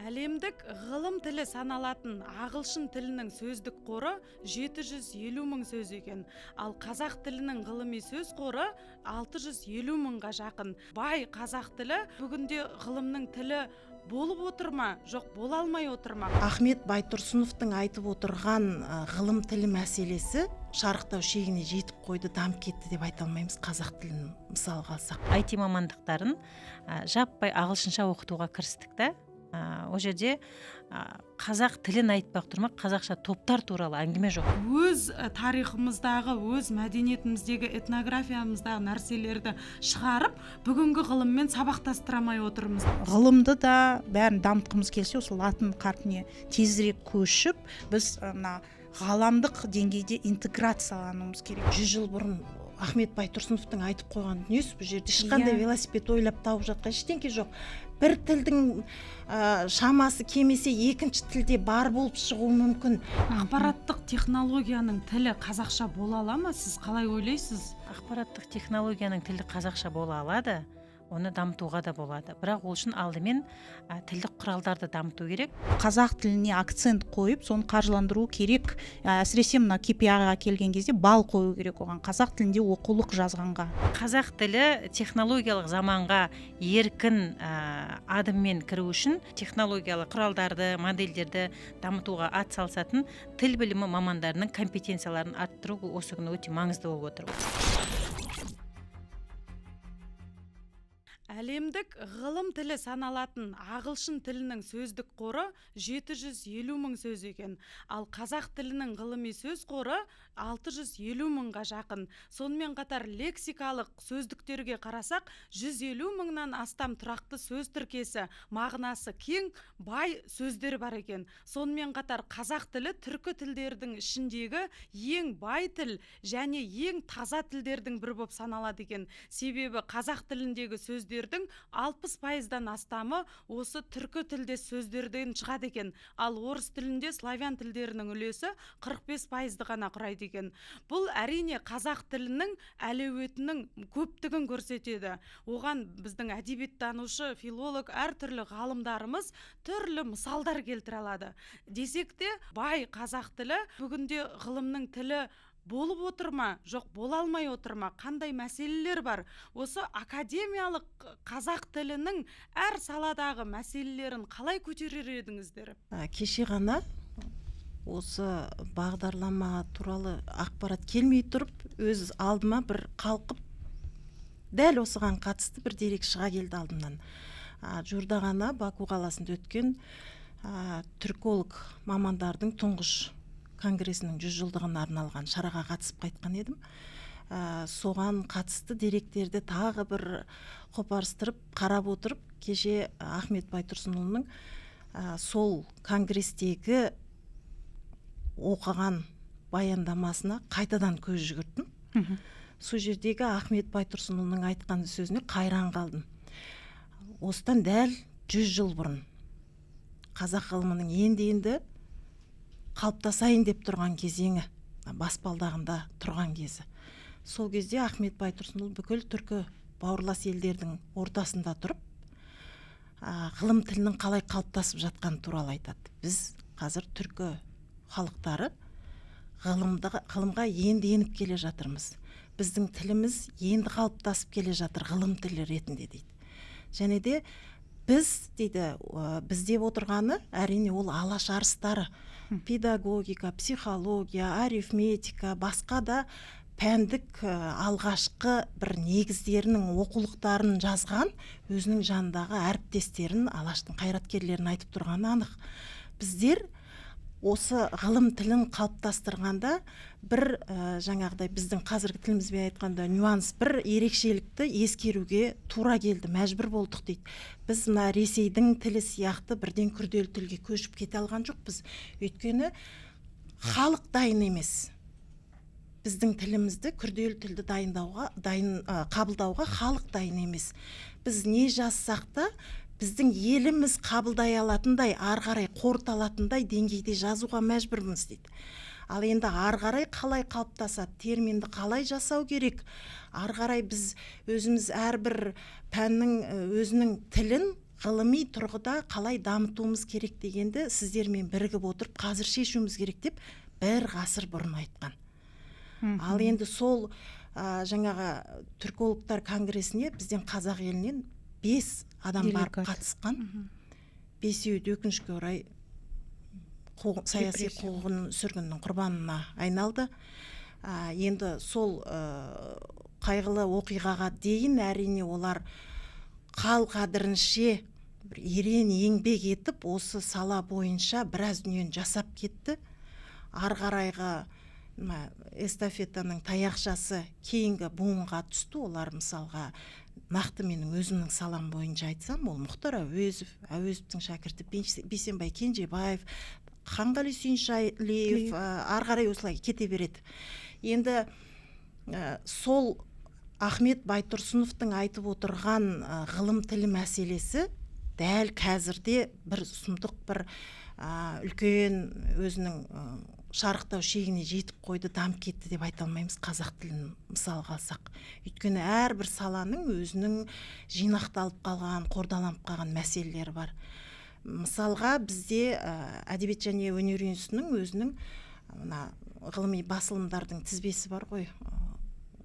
Әлемдік ғылым тілі саналатын ағылшын тілінің сөздік қоры 750 мың сөз екен. Ал қазақ тілінің ғылыми сөз қоры 650 мыңға жақын. Бай қазақ тілі бүгінде ғылымның тілі болып отыр ма, жоқ бола алмай отыр ма? Ахмет Байтұрсыновтың айтып отырған ғылым тілі мәселесі шарықтау шегіне жетіп қойды, дамып кетті деп айта алмаймыз қазақ тілін мысалға алсақ. IT мамандықтарын жаппай ағылшынша оқытуға кірістік та. О жерде қазақ тілін айтпақ тұрмақ, қазақша топтар туралы әңгіме жоқ. Өз тарихымыздағы, өз мәдениетіміздегі, этнографиямыздағы нәрселерді шығарып, бүгінгі ғылыммен сабақтастырамай отырмыз. Ғылымды да бәрін дамытқымыз келсе, осы латын қарпіне тезірек көшіп, біз ғаламдық деңгейде интеграциялануымыз керек. 100 жыл бұрын Ахмет Байтұрсыновтың айтып қойған дүниесі, бұл жерде ешқандай велосипед ойлап тауып жатқан ештеңке жоқ. Бір тілдің шамасы кемесе екінші тілде бар болып шығуы мүмкін. Ақпараттық технологияның тілі қазақша бола ала ма? Сіз қалай ойлайсыз? Ақпараттық технологияның тілі қазақша бола алады, оны дамытуға да болады. Бірақ ол үшін алдымен тілдік құралдарды дамыту керек. Қазақ тіліне акцент қойып, соны қаржыландыру керек. Әсіресе мына KPI-ға келген кезде бал қою керек оған. Қазақ тілінде оқулық жазғанға. Қазақ тілі технологиялық заманға еркін адыммен кіру үшін технологиялық құралдарды, модельдерді дамытуға атсалысатын тіл білімі мамандарының компетенцияларын арттыру осы күні өте маңызды болып отыр. Әлемдік ғылым тілі саналатын ағылшын тілінің сөздік қоры 750 мың сөз екен. Ал қазақ тілінің ғылыми сөз қоры 650 мыңға жақын. Сонымен қатар лексикалық сөздіктерге қарасақ, 150 мыңнан астам тұрақты сөз тіркесі, мағынасы кең, бай сөздер бар екен. Сонымен қатар қазақ тілі түркі тілдердің ішіндегі ең бай тіл және ең таза тілдердің бірі болып саналады екен. Себебі қазақ тіліндегі сөздердің 60%-дан астамы осы түркі тілдес сөздерден шығады екен. Ал орыс тілінде славян тілдерінің үлесі 45%-ды ғана құрайды екен. Бұл әрине қазақ тілінің әлеуетінің көптігін көрсетеді. Оған біздің әдебиеттанушы, филолог, әртүрлі ғалымдарымыз түрлі мысалдар келтіре алады. Десек те, бай қазақ тілі бүгінде ғылымның тілі болып отыр ма, жоқ бола алмай отыр ма, қандай мәселелер бар? Осы академиялық қазақ тілінің әр саладағы мәселелерін қалай көтерер едіңіздер? Кеше ғана осы бағдарлама туралы ақпарат келмей тұрып, өз алдыма бір қалқып, дәл осыған қатысты бір дерек шыға келді алдымнан. Жуырда ғана Баку қаласында өткен түрколог мамандардың тұңғыш конгресінің 100 жылдығына арналған шараға қатысып қайтқан едім. Соған қатысты деректерді тағы бір қопарыстырып, қарап отырып, кеше Ахмет Байтұрсынұлының сол конгрестегі оқыған баяндамасына қайтадан көз жүгірттім. Сол жердегі Ахмет Байтұрсынұлының айтқан сөзіне қайран қалдым. Осыдан дәл 100 жыл бұрын қазақ ғылымының енді қалыптасайын деп тұрған кезеңі, баспалдағында тұрған кезі. Сол кезде Ахмет Байтұрсынұлы бүкіл түркі бауырлас елдердің ортасында тұрып, ғылым тілінің қалай қалыптасып жатқан туралы айтады. Біз қазір түркі халықтары ғылымға енді еніп келе жатырмыз. Біздің тіліміз енді қалыптасып келе жатыр ғылым тілі ретінде дейді. Және де біз дейді, біз деп отырғаны әрине ол алаш арыстары, педагогика, психология, арифметика, басқа да пәндік алғашқы бір негіздерінің оқулықтарын жазған өзінің жанындағы әріптестерін, алаштың қайраткерлерін айтып тұрғаны анық. Біздер осы ғылым тілін қалыптастырғанда бір жаңағыдай біздің қазіргі тілімізбен айтқанда нюанс, бір ерекшелікті ескеруге тура келді, мәжбүр болдық дейді. Біз мына Ресейдің тілі сияқты бірден күрделі тілге көшіп кете алған жоқпыз. Өйткені халық дайын емес. Біздің тілімізді күрделі тілді қабылдауға халық дайын емес. Біз не жазсақ та біздің еліміз қабылдай алатындай, арғарай қорыталатындай деңгейде жазуға мәжбүрміз дейді. Ал енді арғарай қалай қалыптасады, терминді қалай жасау керек? Арғарай біз өзіміз әрбір пәннің өзінің тілін ғылыми тұрғыда қалай дамытуымыз керек дегенді сіздермен бірігіп отырып қазір шешуіміз керек деп бір ғасыр бұрын айтқан. Ал енді сол жаңағы түркологтар конгресіне бізден қазақ елінен 5 адам барып қатысқан. 5-еуі де өкінішке орай саяси қуғын сүргіннің құрбанына айналды. Енді сол қайғылы оқиғаға дейін әрине олар қал қадірінше ерен еңбек етіп осы сала бойынша біраз дүниені жасап кетті. Ары қарайғы эстафетаның таяқшасы кейінгі буынға түсті. Олар мысалға нақты менің өзімнің салам бойынша айтсам, ол Мұхтар Әуезовтің шәкірті Бейсенбай Кенжебаев, Қанғали Сүйіншәлиев, ары қарай осылай кете береді. Енді сол Ахмет Байтұрсыновтың айтып отырған ғылым тілі мәселесі дәл қазірде бір сұмдық, бір үлкен өзінің шарықтау шегіне жетіп қойды, дамып кетті деп айта алмаймыз қазақ тілін мысалға алсақ. Өйткені әрбір саланың өзінің жинақталып қалған, қордаланып қалған мәселелері бар. Мысалға бізде әдебиет және өнер институтының өзінің ғылыми басылымдардың тізбесі бар ғой,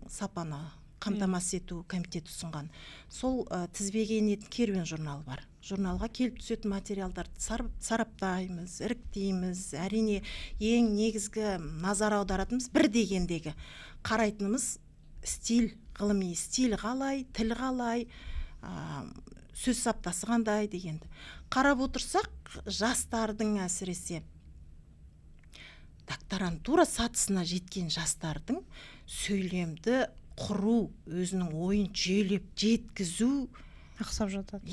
сапаны қамтамасыз ету комитеті ұсынған. Сол тізбеге енетін керуен журналы бар. Журналға келіп түсетін материалдарды сараптаймыз, іріктейміз. Әрине ең негізгі назар аударатынымыз бір дегендегі қарайтынымыз стиль, ғылыми стиль қалай, тіл қалай, сөз саптасы қандай дегенді. Қарап отырсақ, жастардың әсіресе докторантура сатысына жеткен жастардың сөйлемді құру, өзінің ойын жүйелеп жеткізу ақсап жатады.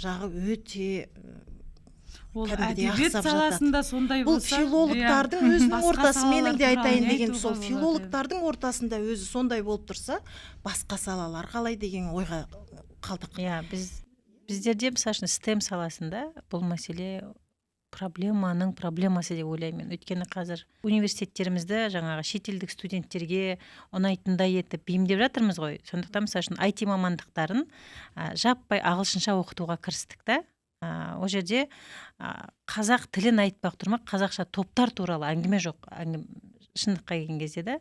Жағы өте ол әдебиет саласында сондай болса, бұл филологтардың өзінің ортасы, менің де айтайын деген сол филологтардың ортасында өзі сондай болып тұрса, басқа салалар қалай деген ойға қалдық. Біздерде мысалы үшін STEM саласында бұл мәселе проблеманың проблемасы деп ойлаймын. Өйткені қазір университеттерімізді жаңағы шетелдік студенттерге ұнайтындай етіп бейімдеп жатырмыз ғой. Сондықтан мысалы үшін IT мамандықтарын жаппай ағылшынша оқытуға кірістік та. Ол жерде қазақ тілін айтпақ тұрмақ, қазақша топтар туралы әңгіме жоқ. Шындыққа келген кезде де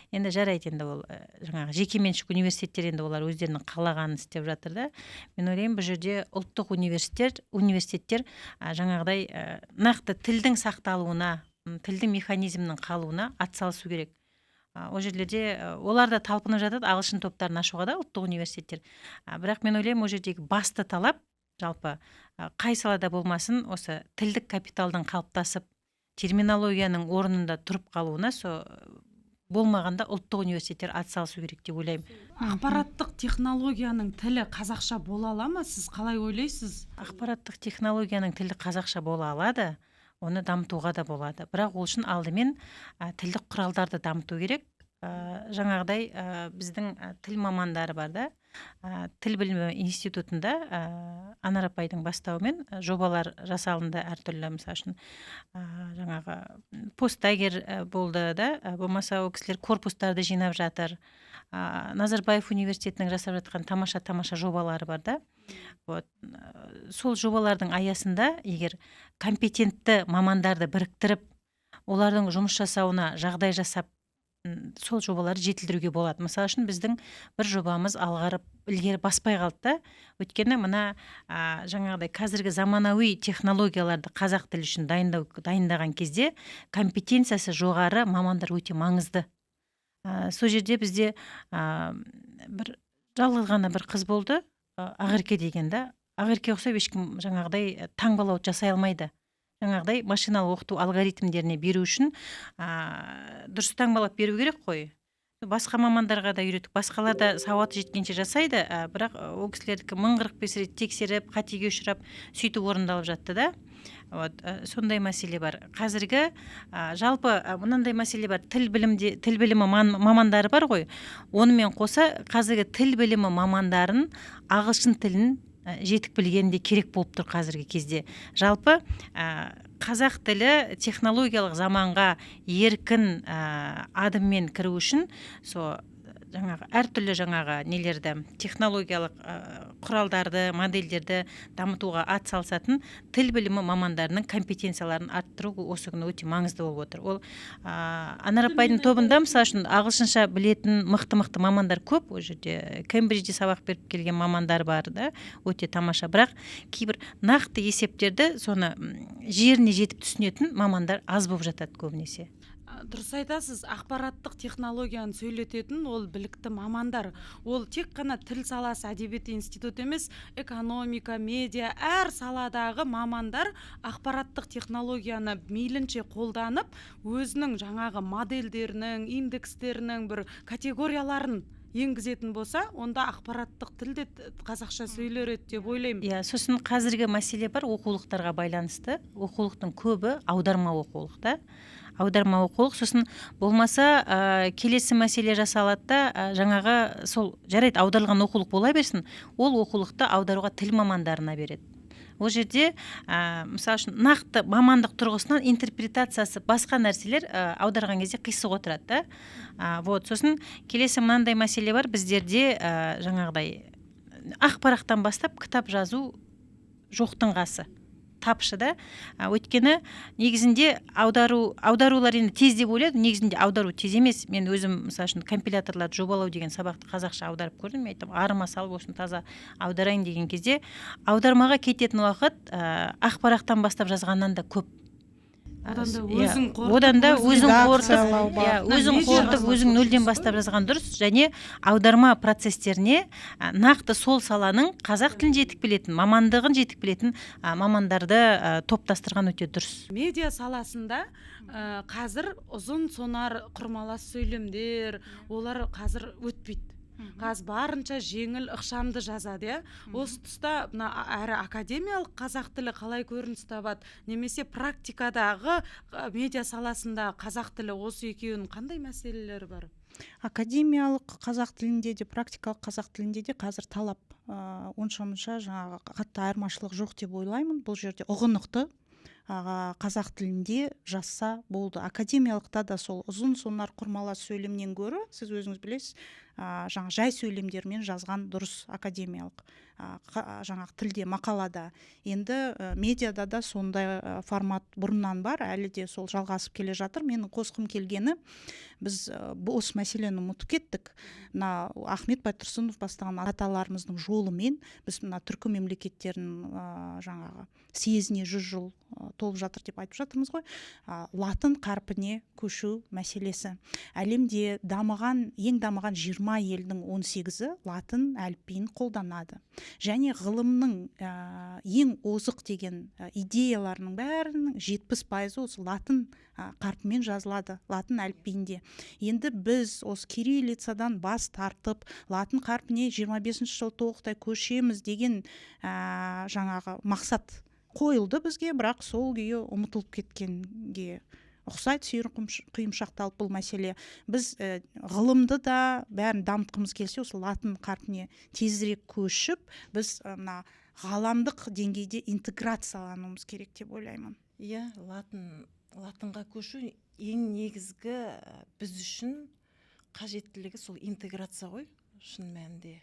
енді жарайды, енді ол жаңағы жекеменшік университеттер енді олар өздерінің қалағанын істеп жатыр да. Мен ойлаймын, бұл жерде ұлттық университеттер жаңағыдай нақты тілдің сақталуына, тілдің механизмінің қалуына атсалысу керек. Ол жерлерде олар да талпынып жатады ағылшын топтарын ашуға да, ұлттық университеттер. Бірақ мен ойлаймын, ол жердегі басты талап жалпы қай салада болмасын осы тілдік капиталдың қалыптасып терминологияның орнында тұрып қалуына болмағанда ұлттық университеттер атсалысу керек деп ойлаймын. Ақпараттық технологияның тілі қазақша бола ала ма? Сіз қалай ойлайсыз? Ақпараттық технологияның тілі қазақша бола алады, оны дамытуға да болады. Бірақ ол үшін алдымен тілдік құралдарды дамыту керек. Жаңағыдай біздің тіл мамандары бар да, тіл білімі институтында Анар апайдың бастауымен жобалар жасалынды әртүрлі, мысалы үшін жаңағы посттагер болды да, болмаса ол кісілер корпустарды жинап жатыр. Назарбаев университетінің жасап жатқан тамаша жобалары бар да. Сол жобалардың аясында егер компетентті мамандарды біріктіріп, олардың жұмыс жасауына жағдай жасап, сол жобаларды жетілдіруге болады. Мысалы үшін біздің бір жобамыз алғарып ілгері баспай қалды да. Өйткені мына жаңағыдай қазіргі заманауи технологияларды қазақ тілі үшін дайындаған кезде компетенциясы жоғары мамандар өте маңызды. Сол жерде бізде бір жалғыз ғана бір қыз болды, Ақерке деген да. Ақерке ұқсап ешкім жаңағыдай таңбалау жасай алмайды. Жаңағыдай машиналық оқыту алгоритмдеріне беру үшін дұрыс таңбалап беру керек қой. Басқа мамандарға да үйретіп, басқалар да сауаты жеткенше жасайды, бірақ ол кісілердікі 1045 рет тексеріп, қатеге ұшырап, сөйтіп орындалып жатты да. Сондай мәселе бар. Қазіргі жалпы мынандай мәселе бар. Тіл білімі мамандары бар ғой. Онымен қоса қазіргі тіл білімі мамандарын ағылшын тілін жетік білген де керек болып тұр қазіргі кезде. Жалпы қазақ тілі технологиялық заманға еркін адыммен кіру үшін жаңағы әртүрлі жаңағы нелерді технологиялық құралдарды модельдерді дамытуға ат салысатын тіл білімі мамандарының компетенцияларын арттыру осы күні өте маңызды болып отыр. Ол Анар апайдың тобында мысалы үшін ағылшынша білетін мықты мамандар көп. Ол жерде Кембриджде сабақ беріп келген мамандар бар да, өте тамаша. Бірақ кейбір нақты есептерді соны жеріне жетіп түсінетін мамандар аз болып жатады көбінесе. Дұрыс айтасыз, ақпараттық технологияны сөйлететін ол білікті мамандар. Ол тек қана тіл саласы әдебиет институты емес, экономика, медиа, әр саладағы мамандар ақпараттық технологияны мейлінше қолданып, өзінің жаңағы модельдерінің, индекстерінің бір категорияларын енгізетін болса, онда ақпараттық тілде қазақша сөйлер еді деп ойлаймын. Иә, сосын қазіргі мәселе бар оқулықтарға байланысты. Оқулықтың көбі аударма оқулық та. Аударма оқулық, сосын болмаса келесі мәселе жасалады да, жаңағы сол жарайды аударылған оқулық бола берсін, ол оқулықты аударуға тіл мамандарына береді. Ол жерде мысалы үшін нақты мамандық тұрғысынан интерпретациясы басқа нәрселер аударған кезде қисық отырады да. Вот, сосын келесі мынандай мәселе бар, біздерде жаңағыдай ақпараттан бастап кітап жазу жоқтың қасы. Тапшы да. Өйткені негізінде аударулар енді тез деп ойлады, негізінде аудару тез емес. Мен өзім мысалы үшін компиляторларды жобалау деген сабақты қазақша аударып көрдім. Мен айттым, арыма салып осыны таза аударайын деген кезде аудармаға кететін уақыт ақпараттан бастап жазғаннан да көп. Одан да өзің қорытып, өзің нөлден бастап жазған дұрыс, және аударма процестеріне нақты сол саланың қазақ тілін жетік білетін, мамандығын жетік білетін мамандарды топтастырған өте дұрыс. Медиа саласында қазір ұзын сонар құрмалас сөйлемдер, олар қазір өтпейді. Қаз барынша жеңіл ықшамды жазады. Осы тұста әрі академиялық қазақ тілі қалай көрініс табады, немесе практикадағы медиа саласында қазақ тілі, осы екеуінің қандай мәселелері бар? Академиялық қазақ тілінде де, практикалық қазақ тілінде де қазір талап онша-мұнша жаңағы қатты айырмашылық жоқ деп ойлаймын. Бұл жерде ұғынықты қазақ тілінде жазса болды. Академиялықта да сол ұзын сонар құрмалас сөйлемнен гөрі, сіз өзіңіз білесіз, жаңа жай сөйлемдермен жазған дұрыс академиялық жаңағы тілде, мақалада. Енді медиада да сондай формат бұрыннан бар, әлі де сол жалғасып келе жатыр. Менің қосқым келгені, біз осы мәселені ұмытып кеттік. Ахмет Байтұрсынов бастаған аталарымыздың жолымен біз түркі мемлекеттерінің жаңағы съезіне 100 жыл толып жатыр деп айтып жатырмыз ғой. Латын қарпіне көшу мәселесі. Әлемде ең дамыған 20 елдің 18-і латын әліпбиін қолданады. Және ғылымның ең озық деген идеяларының бәрінің 70% осы латын қарпімен жазылады, латын әліпбиінде. Енді біз осы кириллицадан бас тартып, латын қарпіне 25-ші жылы толықтай көшеміз деген жаңағы мақсат қойылды бізге, бірақ сол күйі ұмытылып кеткенге ұқсайды, сүйір құйымшақталып бұл мәселе. Біз ғылымды да бәрін дамытқымыз келсе, осы латын қарпіне тезірек көшіп, біз ғаламдық деңгейде интеграциялануымыз керек деп ойлаймын. Иә, латынға көшу ең негізгі біз үшін қажеттілігі сол интеграция ғой, шын мәнінде.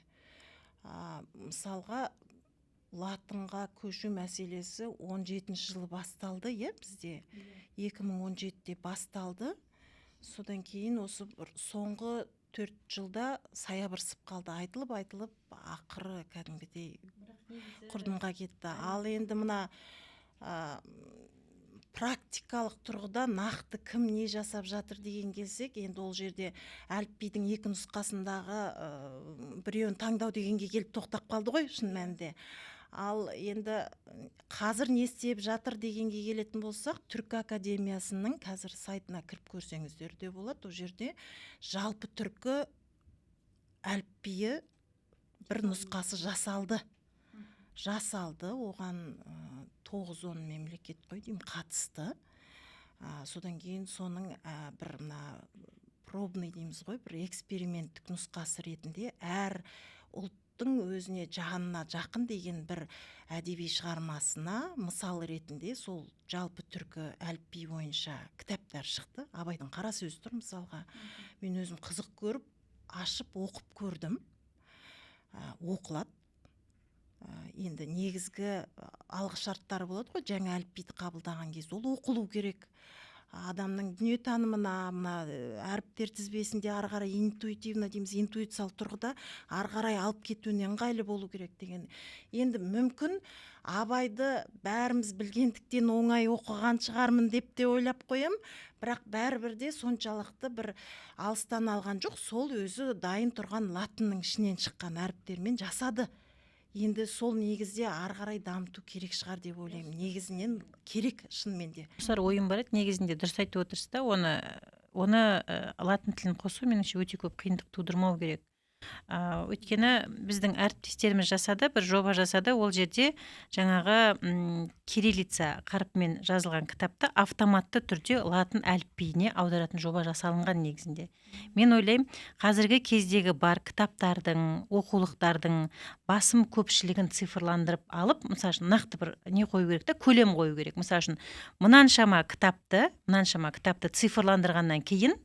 Мысалға, латынға көшу мәселесі 17-ші жылы басталды, бізде 2017-де басталды. Содан кейін осы соңғы 4 жылда саябырсып қалды, айтылып, ақыры кәдімгідей құрдымға кетті. Ал енді мына практикалық тұрғыда нақты кім не жасап жатыр деген келсек, енді ол жерде әліпбидің 2 нұсқасындағы біреуін таңдау дегенге келіп тоқтап қалды ғой, шын мәнінде. Ал енді қазір не істеп жатыр дегенге келетін болсақ, Түркі академиясының қазір сайтына кіріп көрсеңіздер де болады. Ол жерде жалпы түркі әліпбиі бір нұсқасы жасалды. Оған 9-10 мемлекет қатысты. Содан кейін соның бір пробный дейміз ғой, бір эксперименттік нұсқасы ретінде әр ұлттың өзіне жанына жақын деген бір әдеби шығармасына мысал ретінде сол жалпы түркі әліпби бойынша кітаптар шықты. Абайдың қара сөзі тұр мысалға. Мен өзім қызық көріп ашып оқып көрдім. Оқылады. Енді негізгі алғы шарттары болады ғой, жаңа әліпбиді қабылдаған кезде ол оқылу керек. Адамның дүниетанымына, мына әріптер тізбесінде ары қарай интуитивно дейміз, интуициялық тұрғыда ары қарай алып кетуіне ыңғайлы болу керек деген. Енді мүмкін Абайды бәріміз білгендіктен оңай оқыған шығармын деп те ойлап қоям, бірақ бәрібір де соншалықты бір алыстан алған жоқ, сол өзі дайын тұрған латынның ішінен шыққан әріптермен жасады. Енді сол негізде ары қарай дамыту керек шығар деп ойлаймын. Негізінен керек шынымен де. Ойым бар еді, негізінде дұрыс айтып отырсыз да, оны латын тілін қосу меніңше өте көп қиындық тудырмау керек. Өйткені біздің әріптестеріміз жасады, бір жоба жасады, ол жерде жаңағы кириллица қарпімен жазылған кітапты автоматты түрде латын әліпбиіне аударатын жоба жасалынған негізінде. Мен ойлаймын, қазіргі кездегі бар кітаптардың, оқулықтардың басым көпшілігін цифрландырып алып, мысалы үшін нақты бір не қою керек та, көлем қою керек. Мысалы үшін мынаншама кітапты цифрландырғаннан кейін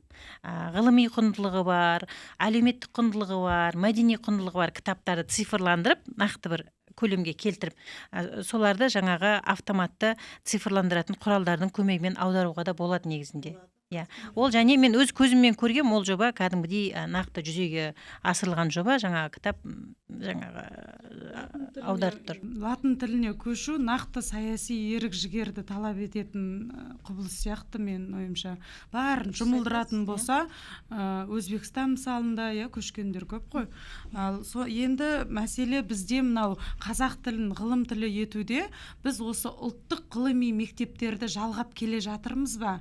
ғылыми құндылығы бар, әлеуметтік құндылығы бар, мәдени құндылығы бар кітаптарды цифрландырып, нақты бір көлемге келтіріп, соларды жаңағы автоматты цифрландыратын құралдардың көмегімен аударуға да болады негізінде. Ол және мен өз көзіммен көргем, ол жоба кәдімгідей нақты жүзеге асырылған жоба, жаңағы кітап аударып тұр. Латын тіліне көшу нақты саяси ерік жігерді талап ететін құбылыс сияқты, мен ойымша. Барын жұмылдыратын болса, Өзбекстан мысалында көшкендер көп қой. Енді мәселе бізде мынау қазақ тілін ғылым тілі етуде, біз осы ұлттық ғылыми мектептерді жалғап келе жатырмыз ба?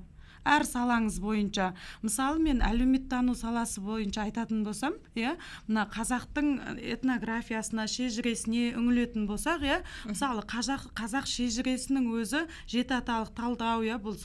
Әр салаңыз бойынша. Мысалы, мен әлеуметтану саласы бойынша айтатын болсам, мына қазақтың этнографиясына, шежіресіне үңілетін болсақ, мысалы, қазақ шежіресінің өзі жеті аталық талдау, бұл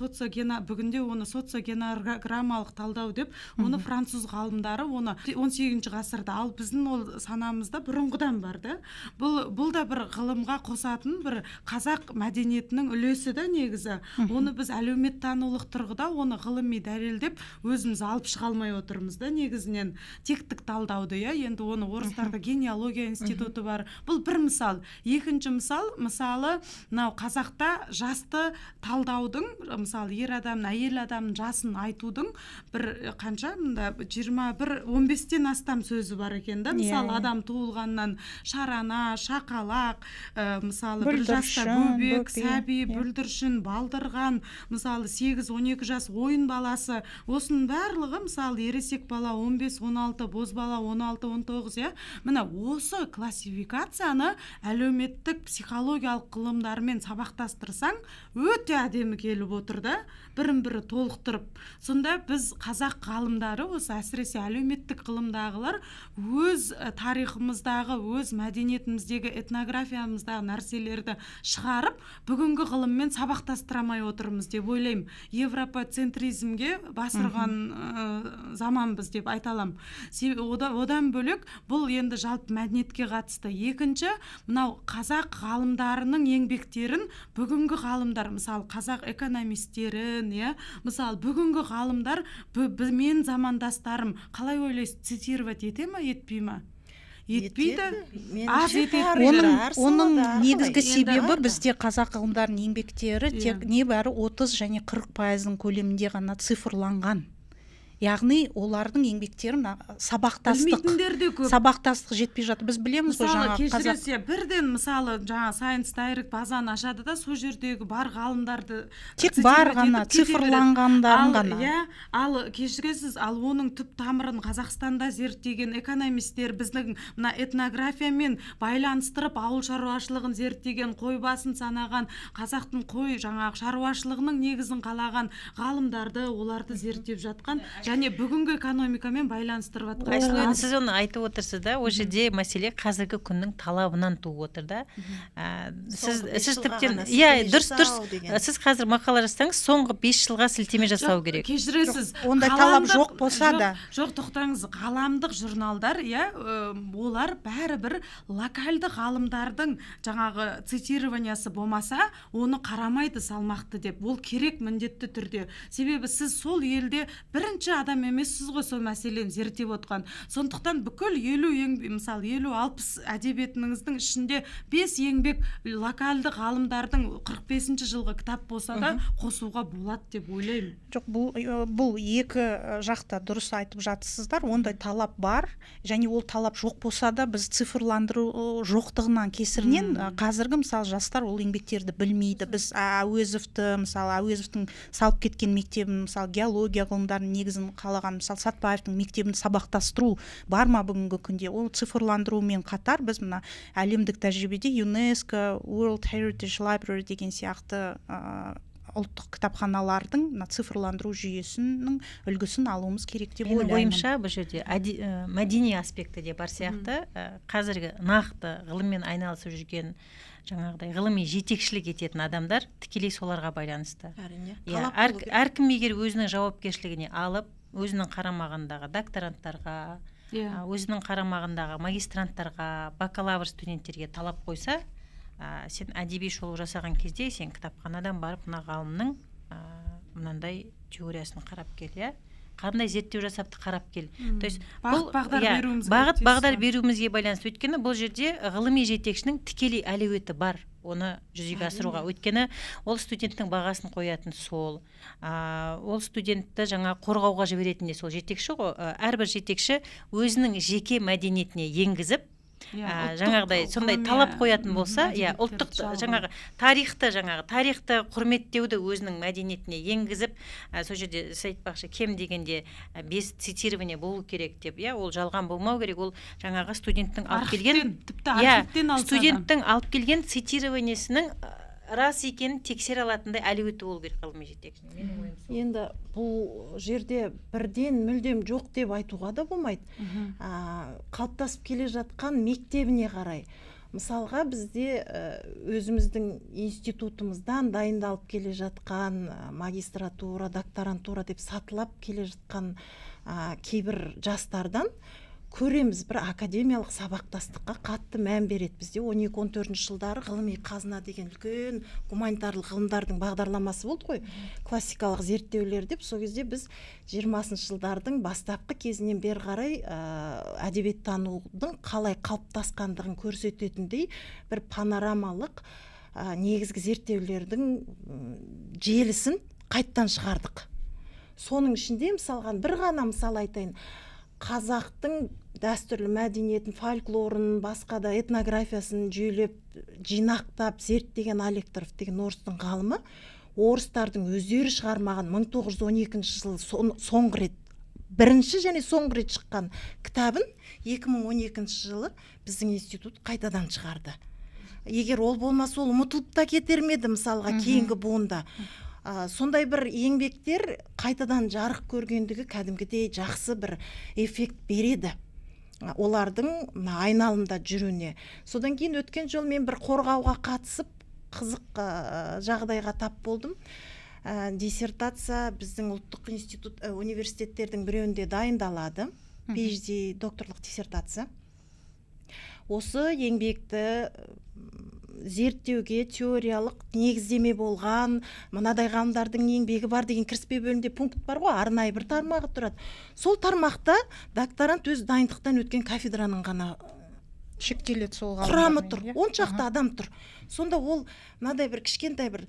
бүгінде оны социогенограммалық талдау деп, оны француз ғалымдары, оны 18 ғасырда, ал біздің ол санамызда бұрынғыдан бар да. Бұл да бір ғылымға қосатын бір қазақ мәдениетінің үлесі да негізі. Оны біз әлеуметтанулық тұрғыда оны ғылыми дәлелдеп өзіміз алып шыға алмай отырмыз да, негізінен тектік талдауды. Енді оны орыстарда генеалогия институты бар. Бұл бір мысал. Екінші мысалы, мынау қазақта жасты талдаудың, мысалы, ер адамның, әйел адамның жасын айтудың бір қанша, 15-тен астам сөзі бар екен да. Мысалы, адам туылғаннан шарана, шақалақ, мысалы, бір жаста бөбек, сәби, бүлдіршін, балдырған, мысалы, 8-12 жас ойын баласы, осының барлығы, мысалы, ересек бала 15-16, боз бала 16-19, мына осы классификацияны әлеуметтік психологиялық ғылымдармен сабақтастырсаң, өте әдемі келіп отыр да, бірін-бірі толықтырып. Сонда біз қазақ ғалымдары, осы әсіресе әлеуметтік ғылымдағылар, өз тарихымыздағы, өз мәдениетіміздегі, этнографиямыздағы нәрселерді шығарып, бүгінгі ғылыммен сабақтастырамай отырмыз деп ойлаймын. Европа-центризмге басырған заманбыз деп айталам. Одан бөлек, бұл енді жалпы мәдениетке қатысты. Екінші, мынау қазақ ғалымдарының еңбектерін бүгінгі ғалымдар, мысалы, қазақ экономистерін, мысалы, бүгінгі ғалымдар, мен замандастарым, қалай ойлайсыз, цитировать ете ма, етпей ма? Етпейді. Оның негізгі себебі бізде қазақ ғалымдарының еңбектері тек небәрі 30 және 40% көлемінде ғана цифрланған. Яғни олардың еңбектерін сабақтастық жетпей жатыр. Біз білеміз ғой, жаңа кешіресе, бірден мысалы жаңа Science Direct базаны ашады да, сол жердегі бар ғалымдарды тек бар ғана цифрланғандарын ғана. Ал кешіресіз, ал оның түп тамырын Қазақстанда зерттеген экономистер біздің мына этнографиямен байланыстырып, ауыл шаруашылығын зерттеген, қой басын санаған, қазақтың қой жаңағы шаруашылығының негізін қалаған ғалымдарды, оларды зерттеп жатқан, және бүгінгі экономикамен байланыстырып жатқан. Сіз оны айтып отырсыз да, ол жерде мәселе қазіргі күннің талабынан туып отыр да. Сіз тіптен, дұрыс, сіз қазір мақала жазсаңыз, соңғы 5 жылға сілтеме жасау керек. Кешіресіз, ондай талап жоқ болса да. Жоқ, тоқтаңыз, ғаламдық журналдар, олар бәрібір локальды ғалымдардың жаңағы цитированиясы болмаса, оны қарамайды салмақты деп. Ол керек міндетті түрде. Себебі сіз сол елде бірінші адам емессіз ғой сол мәселені зерттеп отқан. Сондықтан бүкіл 50 еңбек, мысалы 50-60 әдебиетіңіздің ішінде 5 еңбек локалды ғалымдардың 45 жылғы кітап болса да қосуға болады деп ойлаймын. Жоқ, бұл екі жақта дұрыс айтып жатсыздар. Ондай талап бар, және ол талап жоқ болса да біз цифрландыру жоқтығынан кесірінен қазіргі мысалы жастар ол еңбектерді білмейді. Біз Әуезовтің салып кеткен мектебін, мысалы геология ғылымдарының негізін қалаған, мысалы Сатпаевтың мектебін сабақтастыру бар ма бүгінгі күнде? Ол цифрландырумен қатар біз мына әлемдік тәжірибеде ЮНЕСКО, World Heritage Library деген сияқты ұлттық кітапханалардың цифрландыру жүйесінің үлгісін алуымыз керек деп ойлаймын. Менің ойымша бұл жерде мәдени аспекті де бар сияқты, қазіргі нақты ғылыммен айналысып жүрген жаңағыдай ғылыми жетекшілік ететін адамдар тікелей соларға байланысты. Әрине. Әркім егер өзінің жауапкершілігіне алып, өзінің қарамағындағы докторанттарға, өзінің қарамағындағы магистранттарға, бакалавр студенттерге талап қойса, сен әдеби шолу жасаған кезде сен кітапханадан барып мына ғалымның мынандай теориясын қарап кел, қандай зерттеу жасапты қарап кел. То есть бағыт-бағдар беруімізге байланысты. Өйткені бұл жерде ғылыми жетекшінің тікелей әлеуеті бар оны жүзеге асыруға. Өйткені ол студенттің бағасын қоятын сол. Ол студентті жаңа қорғауға жіберетін де сол жетекші ғой. Әрбір жетекші өзінің жеке мәдениетіне енгізіп, жаңағыдай сондай талап қоятын болса, ұлттық жаңағы тарихты құрметтеуді өзінің мәдениетіне енгізіп, сол жерде айтпақшы кем дегенде 5 цитирование болу керек деп, ол жалған болмау керек, ол жаңағы студенттің алып келген цитированиесінің рас екенін тексере алатындай әлеуеті болу керек ғылыми жетекшінің. Енді бұл жерде бірден мүлдем жоқ деп айтуға да болмайды. Қалыптасып келе жатқан мектебіне қарай. Мысалға бізде өзіміздің институтымыздан дайындалып келе жатқан магистратура, докторантура деп сатылап келе жатқан кейбір жастардан көреміз, бір академиялық сабақтастыққа қатты мән береді. Бізде 12-14 жылдары ғылыми қазына деген үлкен гуманитарлық ғылымдардың бағдарламасы болды ғой, классикалық зерттеулер деп. Сол кезде біз 20 жылдардың бастапқы кезінен бері қарай әдебиеттанудың қалай қалыптасқандығын көрсететіндей бір панорамалық негізгі зерттеулердің желісін қайттан шығардық. Соның ішінде мысалға бір ғана мысал айтайын. Қазақтың дәстүрлі мәдениетін, фольклорын, басқа да этнографиясын жүйелеп, жинақтап, зерттеген Алекторов деген орыстың ғалымы, орыстардың өздері шығармаған 1912 жылы соңғы рет, бірінші және соңғы рет шыққан кітабын 2012 жылы біздің институт қайтадан шығарды. Егер ол болмаса, ол ұмытылып та кетер ме еді мысалға кейінгі буында. Сондай бір еңбектер қайтадан жарық көргендігі кәдімгідей жақсы бір эффект береді олардың айналымда жүруіне. Содан кейін өткен жол мен бір қорғауға қатысып қызық жағдайға тап болдым. Диссертация біздің ұлттық институт университеттердің біреуінде дайындалады. PhD докторлық диссертация. Осы еңбекті зерттеуге теориялық негіздеме болған, мынадай ғалымдардың еңбегі бар деген кіріспе бөлімде пункт бар ғой, арнайы бір тармағы тұрады. Сол тармақта докторант өз дайындықтан өткен кафедраның ғана шектеледі сол құрамы тұр, 10 шақты адам тұр. Сонда ол мынадай бір кішкентай бір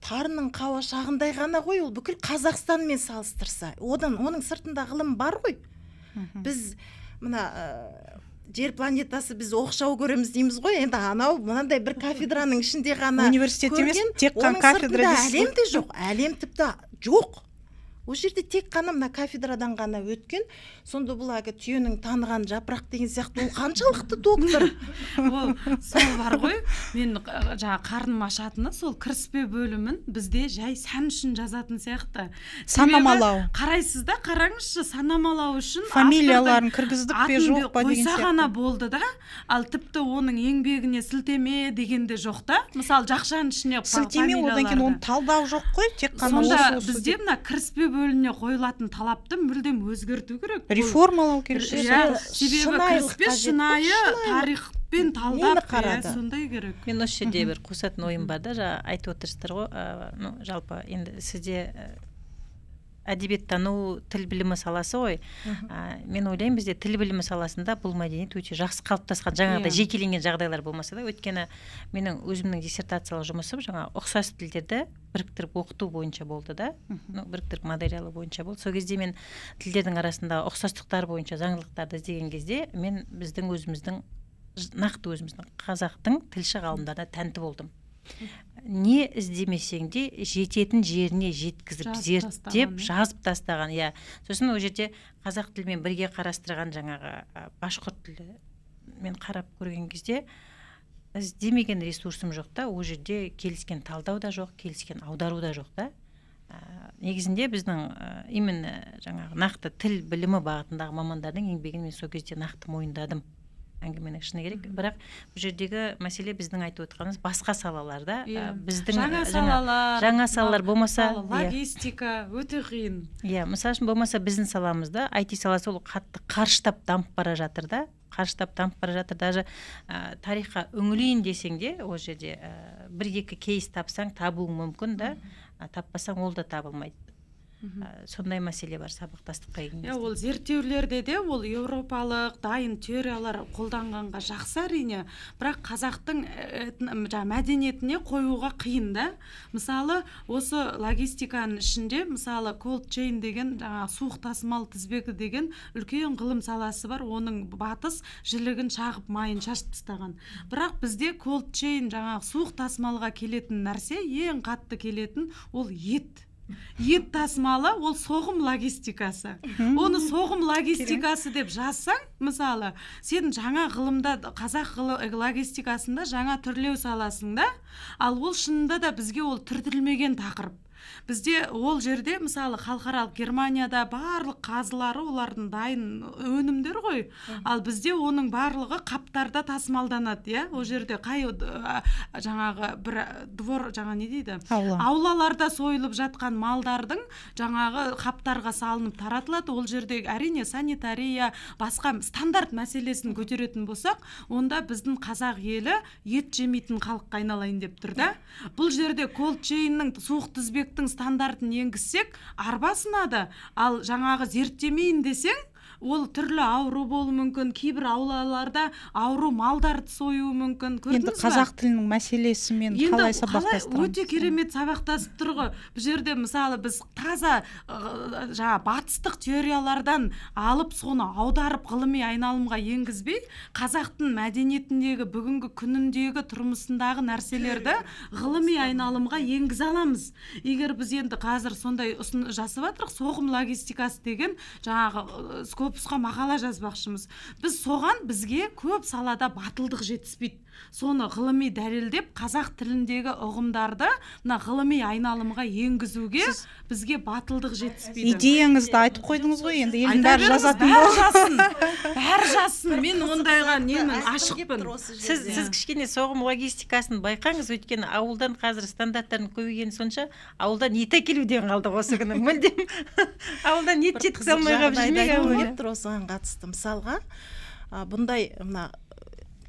тарының қауашағындай ғана ғой, ол бүкіл Қазақстанмен салыстырса, оның сыртында ғылым бар ғой. Біз мына жер планетасы біз оқшау көреміз дейміз ғой, енді анау мынандай бір кафедраның ішінде ғана университет емес, тек қана кафедра дейсіз. Әлемде жоқ, әлем тіпті жоқ. Ол жерде тек қана мына кафедрадан ғана өткен. Сонда бұл әлгі түйенің таныған жапырақ деген сияқты ол қаншалықты доктор? Ол сол бар ғой, мен жаңа қарным ашатыны сол кіріспе бөлімін бізде жай сән үшін жазатын сияқты. Санамалау. Қарайсыз да, қараңызшы, санамалау үшін фамилияларын кіргіздік пе жоқ па деген сияқты. Қойса ғана болды да, ал тіпті оның еңбегіне сілтеме дегенде жоқ та. Мысалы жақшаның ішіне сілтеме, одан кейін оны талдау жоқ қой, тек қана сонда бізде мына кіріспе бөліміне қойылатын талапты мүлдем өзгерту керек. Реформалау керек. Себебі кіріспе шынайы тарихпен талдап сондай керек. Мен осы жерде бір қосатын ойым бар да, айтып отырсыздар ғой, жалпы енді сізде әдебиеттану, тіл білімі саласы ғой. Мен ойлаймын, бізде тіл білімі саласында бұл мәдениет өте жақсы қалыптасқан, жаңағыдай жекеленген жағдайлар болмаса да, өйткені менің өзімнің диссертациялық жұмысым жаңа ұқсас тілдерді біріктіріп оқыту бойынша болды да, біріктіріп материалы бойынша болды. Сол кезде мен тілдердің арасында ұқсастықтар бойынша заңдылықтарды іздеген кезде мен біздің өзіміздің қазақтың тілші ғалымдарына тәнті болдым. Не іздемесең де жететін жеріне жеткізіп зерттеп жазып тастаған. Иә. Сосын ол жерде қазақ тілімен бірге қарастырған жаңағы башқұрт тілі мен қарап көрген кезде іздемеген ресурсым жоқ та, ол жерде келіскен талдау да жоқ, келіскен аудару да жоқ та. Негізінде біздің именно жаңағы нақты тіл білімі бағытындағы мамандардың еңбегін мен сол кезде нақты мойындадым. Әңгіменің шыны керек, бірақ бұл жердегі мәселе біздің айтып отырғанымыз басқа салаларда біздің жаңа салалар болмаса, логистика өте қиын. Иә, мысалы үшін болмаса біздің саламызда IT саласы ол қатты қарыштап дамып бара жатыр да, даже тарихқа үңілейін десең де ол жерде бір-екі кейс тапсаң табуың мүмкін да, таппасаң ол да табылмайды. Сондай мәселе бар сабақтастыққа келген кезде. Ол зерттеулерде де ол еуропалық дайын теориялар қолданғанға жақсы әрине, бірақ қазақтың мәдениетіне қоюға қиын да. Мысалы, осы логистиканың ішінде, мысалы, cold chain деген суық тасымал тізбегі деген үлкен ғылым саласы бар. Оның батыс жілігін шағып майын шашып тастаған. Бірақ бізде cold chain суық тасымалға келетін нәрсе, ең қатты келетін ол ет тасымалы, ол соғым логистикасы. Оны соғым логистикасы деп жазсаң, мысалы, сен жаңа ғылымда, қазақ логистикасында жаңа түрлеу саласында, ал ол шынында да бізге ол түртілмеген тақырып. Бізде ол жерде, мысалы, халықаралық Германияда барлық қазылары олардың дайын өнімдер ғой, ал бізде оның барлығы қаптарда тасымалданады, иә? Ол жерде жаңағы бір двор, не дейді? Аулаларда сойылып жатқан малдардың жаңағы қаптарға салынып таратылады. Ол жерде әрине санитария, басқа стандарт мәселесін көтеретін болсақ, онда біздің қазақ елі ет жемейтін халыққа айналайын деп тұр да. Бұл жерде cold chain'нің суық тізбектің стандартын енгізсек, арба сынады, ал жаңағы зерттемейін десең, ол түрлі ауру болуы мүмкін, кейбір аулаларда ауру малдарды союы мүмкін. Енді қазақ тілінің мәселесімен қалай сабақтастырамыз? Өте керемет сабақтасып тұр ғой. Бұл жерде мысалы біз таза батыстық теориялардан алып соны аударып ғылыми айналымға енгізбей, қазақтың мәдениетіндегі бүгінгі күніндегі тұрмысындағы нәрселерді ғылыми айналымға енгізе аламыз. Егер біз енді қазір сондай жасап жатырық, соғым логистикасы деген жаңағы көпсқа мақала жазбақшымыз. Біз соған бізге көп салада батылдық жетіспейді. Соны ғылыми дәлелдеп, қазақ тіліндегі ұғымдарды ғылыми айналымға енгізуге бізге батылдық жетіспейді. Идеяңызды айтып қойдыңыз ғой, енді елдің бәрі жазатын болды. Бәрі жазсын. Мен ондайға немін ашықпын. Сіз кішкене соғым логистикасын байқаңыз, өйткені ауылдан қазір стандарттарын көбейгені сонша, ауылдан ет әкелуден қалдық осы күні. Мүлдем ауылдан ет жеткізе алмай қалып жүрмейік. Осыған қатысты мысалға, бұндай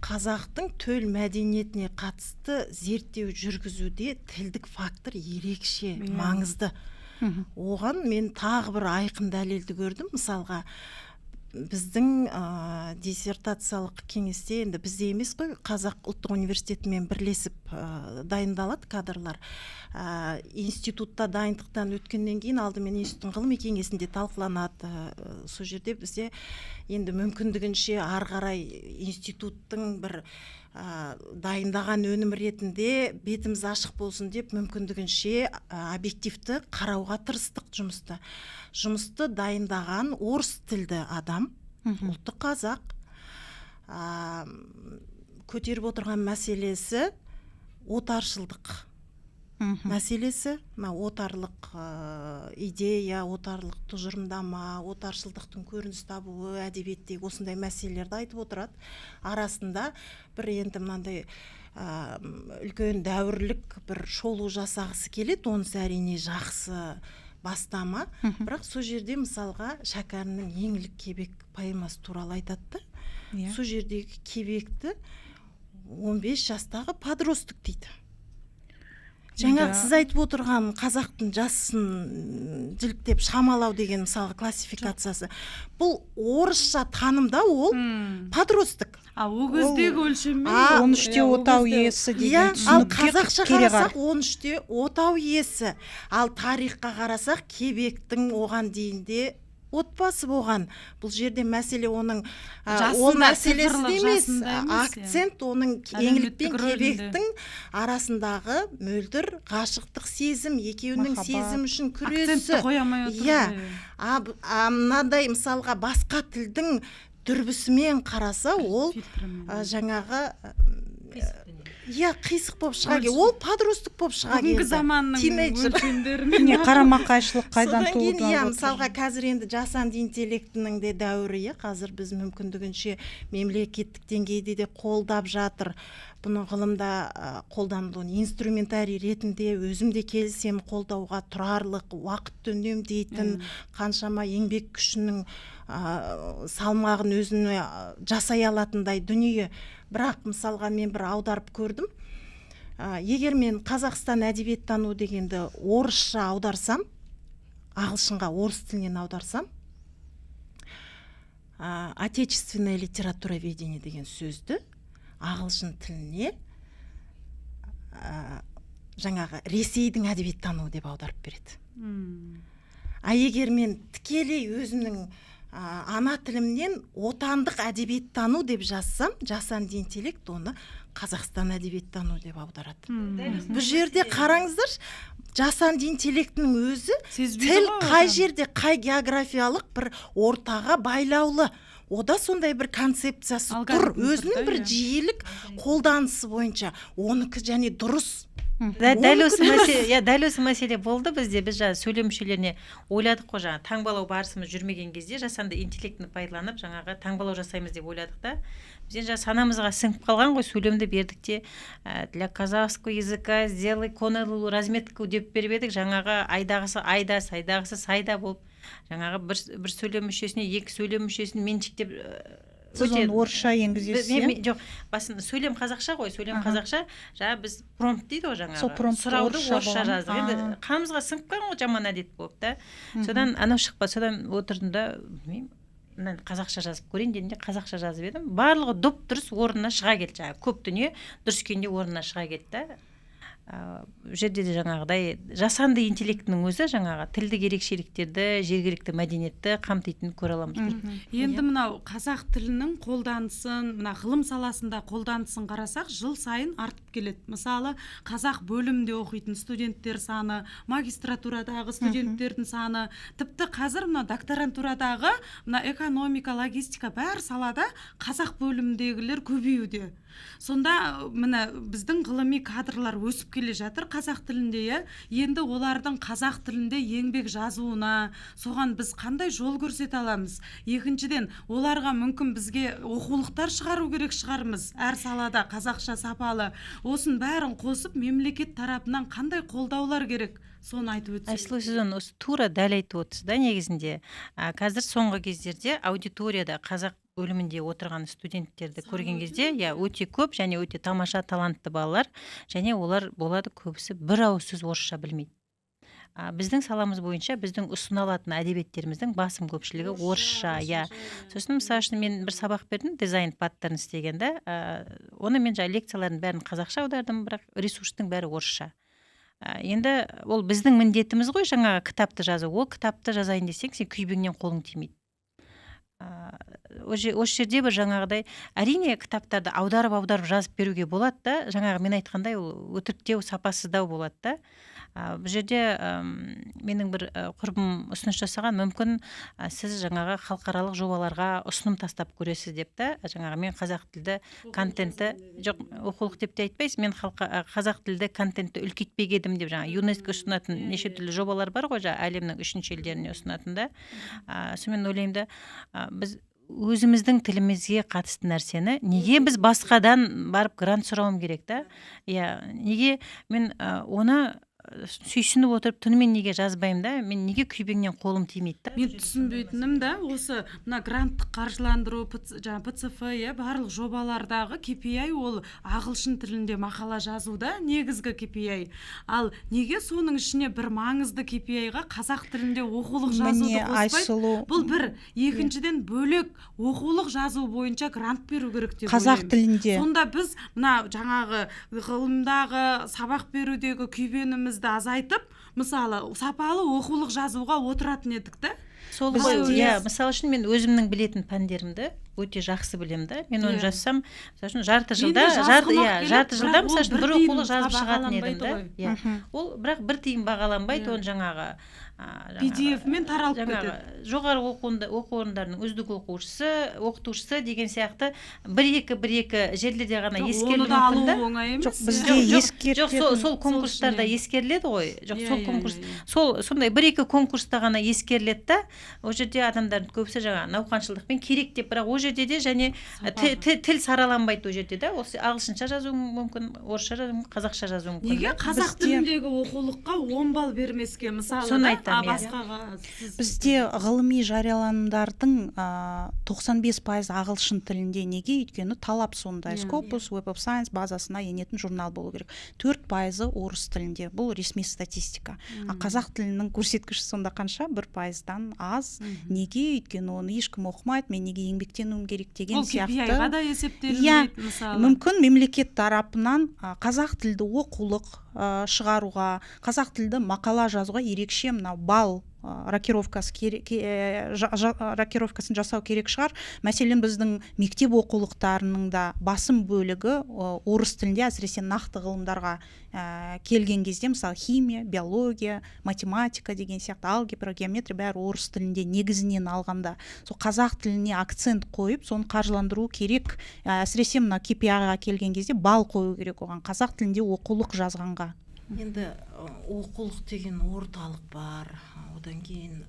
қазақтың төл мәдениетіне қатысты зерттеу жүргізуде тілдік фактор ерекше маңызды. Оған мен тағы бір айқын дәлелді көрдім. Мысалға, біздің диссертациялық кеңесте, енді бізде емес қой, Қазақ ұлттық университетімен бірлесіп дайындалады кадрлар. Институтта дайындықтан өткеннен кейін алдымен институттың ғылыми кеңесінде талқыланады. Сол жерде бізде енді мүмкіндігінше ары қарай институттың бір дайындаған өнім ретінде бетіміз ашық болсын деп мүмкіндігінше объективті қарауға тырыстық жұмысты. Жұмысты дайындаған орыс тілді адам, ұлты қазақ, көтеріп отырған мәселесі отаршылдық мәселесі, отарлық идея, отарлық тұжырымдама, отаршылдықтың көрініс табуы, әдебиеттегі осындай мәселелерді айтып отырады. Арасында бір енді мынандай үлкен дәуірлік бір шолу жасағысы келеді, онысы әрине жақсы бастама, бірақ сол жерде мысалға Шәкәрімнің еңлік кебек поэмасы туралы айтады. Сол жердегі кебекті 15 жастағы подростық дейді. жаңа Да. сіз айтып отырған қазақтың жасын жіліктеп шамалау деген мысалы классификациясы, бұл орысша танымда ол подросток. А о кездегі өлшеммен А, 13-те отау иесі Иә, деген ал түсінікке қазақша кереғар. қарасақ 13-те отау иесі. Ал тарихқа қарасақ кебектің оған дейінде отбасы болған. Бұл жерде мәселе оның ол Жасында, мәселесі цифрлық емес, жасында емес, акцент оның еңлік Әлеуметтік пен рөлінде. кебектің арасындағы мөлдір ғашықтық сезім, екеуінің Махаббат. сезім үшін акцентті күресі. қоя алмай отыр. Иә. Мынадай мысалға басқа тілдің дүрбісімен қараса ол жаңағы иә қисық болып шыға келді. Ол подросток болып шыға келді. Бүгінгі заманның Тинейджер. өлшемдерімен міне қарама қайшылық қайдан Содан кейін туып иә отыр. мысалға қазір енді жасанды интеллектінің де дәуірі, иә қазір біз мүмкіндігінше мемлекеттік деңгейде де қолдап жатыр. Бұның ғылымда қолданылуын инструментарий ретінде өзім де келісем, қолдауға тұрарлық, уақытты үнемдейтін, қаншама еңбек күшінің салмағын өзіне жасай алатындай дүние. Бірақ мысалға мен бір аударып көрдім. Егер мен Қазақстан әдебиеттану дегенді орысша аударсам, ағылшынға орыс тілінен аударсам, отечественное литературоведение деген сөзді ағылшын тіліне жаңағы Ресейдің әдебиеттануы деп аударып береді. А егер мен тікелей өзімнің ана тілімнен отандық әдебиеттану деп жазсам, жасанды интеллект оны Қазақстан әдебиеттану деп аударады. Бұл жерде қараңыздар, жасанды интеллектінің өзі тіл қай жерде, қай географиялық бір ортаға байлаулы. Ода сондай бір концепциясы тұр, өзінің бір жиілік қолданысы бойынша. Оныкі және дұрыс. Дәл осы мәселе болды бізде. Біз жаңа сөйлем мүшелеріне ойладық қой, жаңа таңбалау барысымыз жүрмеген кезде жасанды интеллектіні пайдаланып жаңағы таңбалау жасаймыз деп ойладық та. Бізден жаңа санамызға сіңіп қалған ғой, сөйлемді бердік те, для казахского языка сделай конелу разметку деп беріп едік, жаңағы айдағысы айда, сайдағысы сайда болып, жаңағы бір сөйлем мүшесіне екі сөйлем мүшесін меншіктеп сіз оны орысша енгізесіз. Жоқ, басында сөйлем қазақша ғой, сөйлем қазақша, жаңа біз промпт дейді ғой жаңағы. Сол промпт сұрауды орысша жаздық. Енді қанымызға сіңіп қалған ғой, жаман әдет болып та. Содан анау шықпа, содан отырдым да, білмеймін, қазақша жазып көрейін дегенде қазақша жазып едім. Барлығы дұп дұрыс орнына шыға келді, жаңағы көп дүние дұрыс күйінде орнына шыға келді да. Жерде де жаңағыдай жасанды интеллектінің өзі жаңағы тілдік ерекшеліктерді, жергілікті мәдениетті қамтитынын көре аламыз. Енді мынау қазақ тілінің қолданысын, мына ғылым саласында қолданысын қарасақ, жыл сайын артып келеді. Мысалы, қазақ бөлімінде оқитын студенттер саны, магистратурадағы студенттердің саны, тіпті қазір мына докторантурадағы мына экономика, логистика бәр салада қазақ бөліміндегілер көбеюде. Сонда мына біздің ғылыми кадрлар өсіп келе жатыр қазақ тілінде. Енді олардың қазақ тілінде еңбек жазуына, соған біз қандай жол көрсете аламыз? Екіншіден, оларға мүмкін бізге оқулықтар шығару керек шығармыз, әр салада қазақша сапалы. Осын бәрін қосып мемлекет тарапынан қандай қолдаулар керек? Соны айтып өтсек. Айсұлу, сіз оны тура дәл айтып отырсыз да. Негізінде қазір соңғы кездерде аудиторияда қазақ бөлімінде отырған студенттерді көрген кезде, өте көп және өте тамаша талантты балалар, және олар болады көбісі бір ауыз сөз орысша білмейді. Біздің саламыз бойынша біздің ұсыналатын әдебиеттеріміздің басым көпшілігі орысша. Сосын мысалы үшін мен бір сабақ бердім, дизайн паттернс дегенде, оны мен лекциялардың бәрін қазақша аудардым, бірақ ресурстың бәрі орысша. Енді ол біздің міндетіміз ғой, жаңағы кітапты жазу. Ол кітапты жазайын десең, сен күйбеңнен қолың тимейді. Осы жерде бір жаңағыдай, әрине кітаптарды аударып жазып беруге болады да, жаңағы мен айтқандай ол өтіріктеу, сапасыздау болады да. Бұл жерде менің бір құрбым ұсыныс жасаған, мүмкін сіз жаңағы халықаралық жобаларға ұсыным тастап көресіз деп та, жаңағы мен қазақ тілді контентті, жоқ, оқулық деп те айтпайсыз, мен қазақ тілді контентті үлкейтпек едім деп, жаңағы ЮНЕСКО ұсынатын неше түрлі жобалар бар ғой, әлемнің 3-ші елдеріне ұсынатын да. Сонымен ойлаймын да, біз өзіміздің тілімізге қатысты нәрсені неге біз басқадан барып грант сұрауым керек та? Неге мен оны сүйсініп отырып түнімен неге жазбаймын да, мен неге күйбеңнен қолым тимейді да. Мен түсінбейтінім да осы мына гранттық қаржыландыру жаңағы ПЦФ барлық жобалардағы KPI ол ағылшын тілінде мақала жазуда негізгі KPI. Ал неге соның ішіне бір маңызды KPI-ға қазақ тілінде оқулық жазуды қоспайды? Бұл бір. Екіншіден бөлек оқулық жазу бойынша грант беру керек деп ойлаймын. Қазақ тілінде. Сонда біз мына жаңағы ғылымдағы сабақ берудегі күйбенімізді азайтып, мысалы сапалы оқулық жазуға отыратын едік та. Сол ғой, мысалы үшін мен өзімнің білетін пәндерімді өте жақсы білемін да. Мен оны жазсам, мысалы үшін жарты жылда мысалы үшін бір оқулық жазып шығатын едім да. Ол бірақ бір тиын бағаланбайды, оны жаңағы PDF мен таралып кетеді. Жоғары оқу орындарының үздік оқытушысы деген сияқты бір-екі жерлерде ғана ескерілуі мүмкін да. Оны да алу оңай емес. Жоқ, бізде Жоқ, сол конкурстарда ескеріледі ғой. Жоқ, сол конкурс, сондай бір-екі конкурста ғана ескеріледі да. Ол жерде адамдардың көбісі жаңа науқаншылдықпен керек деп, бірақ ол жерде де және тіл сараланбайды ол жерде да. Осы ағылшынша жазуың мүмкін, орысша жазуың, қазақша жазуың мүмкін. Неге қазақ тіліндегі оқулыққа 10 балл бермеске, мысалы бізде ғылыми жарияланымдардың 95% ағылшын тілінде. Неге? Өйткені талап сондай. Scopus, Web of Science базасына енетін журнал болу керек. 4% орыс тілінде. Бұл ресми статистика. Қазақ тілінің көрсеткіші сонда қанша? 1%-дан аз. Неге? Өйткені оны ешкім оқымайды, мен неге еңбектенуім керек деген сияқты. Ол KPI-ға да есептелінбейді, мысалы. Мүмкін мемлекет тарапынан қазақ тілді оқулық шығаруға, қазақ тілді мақала жазуға ерекше мынау балл рокировкасын жасау керек шығар. Мәселен, біздің мектеп оқулықтарының да басым бөлігі орыс тілінде, әсіресе нақты ғылымдарға келген кезде, мысалы химия, биология, математика деген сияқты, алгебра, геометрия бәрі орыс тілінде негізінен алғанда. Сол қазақ тіліне акцент қойып, соны қаржыландыру керек. Әсіресе мына KPI-ға келген кезде балл қою керек оған, қазақ тілінде оқулық жазғанға. Енді оқулық деген орталық бар. Одан кейін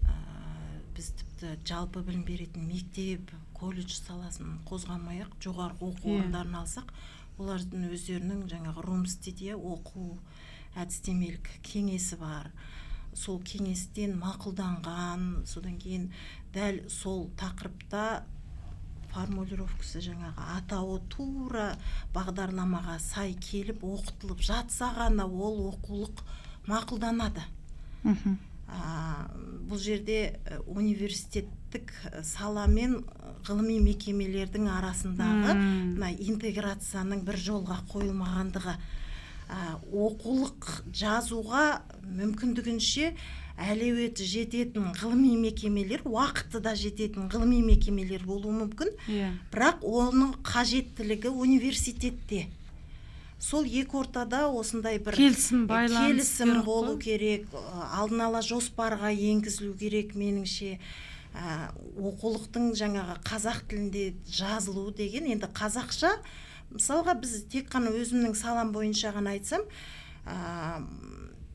біз тіпті жалпы білім беретін мектеп, колледж саласын қозғамай-ақ жоғарғы оқу орындарын алсақ, олардың өздерінің жаңағы Румстеде оқу әдістемелік кеңесі бар. Сол кеңестен мақұлданған, содан кейін дәл сол тақырыпта формулировкасы жаңағы атауы тура бағдарламаға сай келіп оқытылып жатса ғана ол оқулық мақұлданады. Бұл жерде университеттік сала мен ғылыми мекемелердің арасындағы интеграцияның бір жолға қойылмағандығы, оқулық жазуға мүмкіндігінше әлеуеті жететін ғылыми мекемелер, уақыты да жететін ғылыми мекемелер болуы мүмкін, бірақ оның қажеттілігі университетте. Сол екі ортада осындай бір келісім болу керек, алдын ала жоспарға енгізілу керек меніңше. Оқулықтың жаңағы қазақ тілінде жазылуы деген, енді қазақша, мысалға біз тек қана өзімнің салам бойынша ғана айтсам,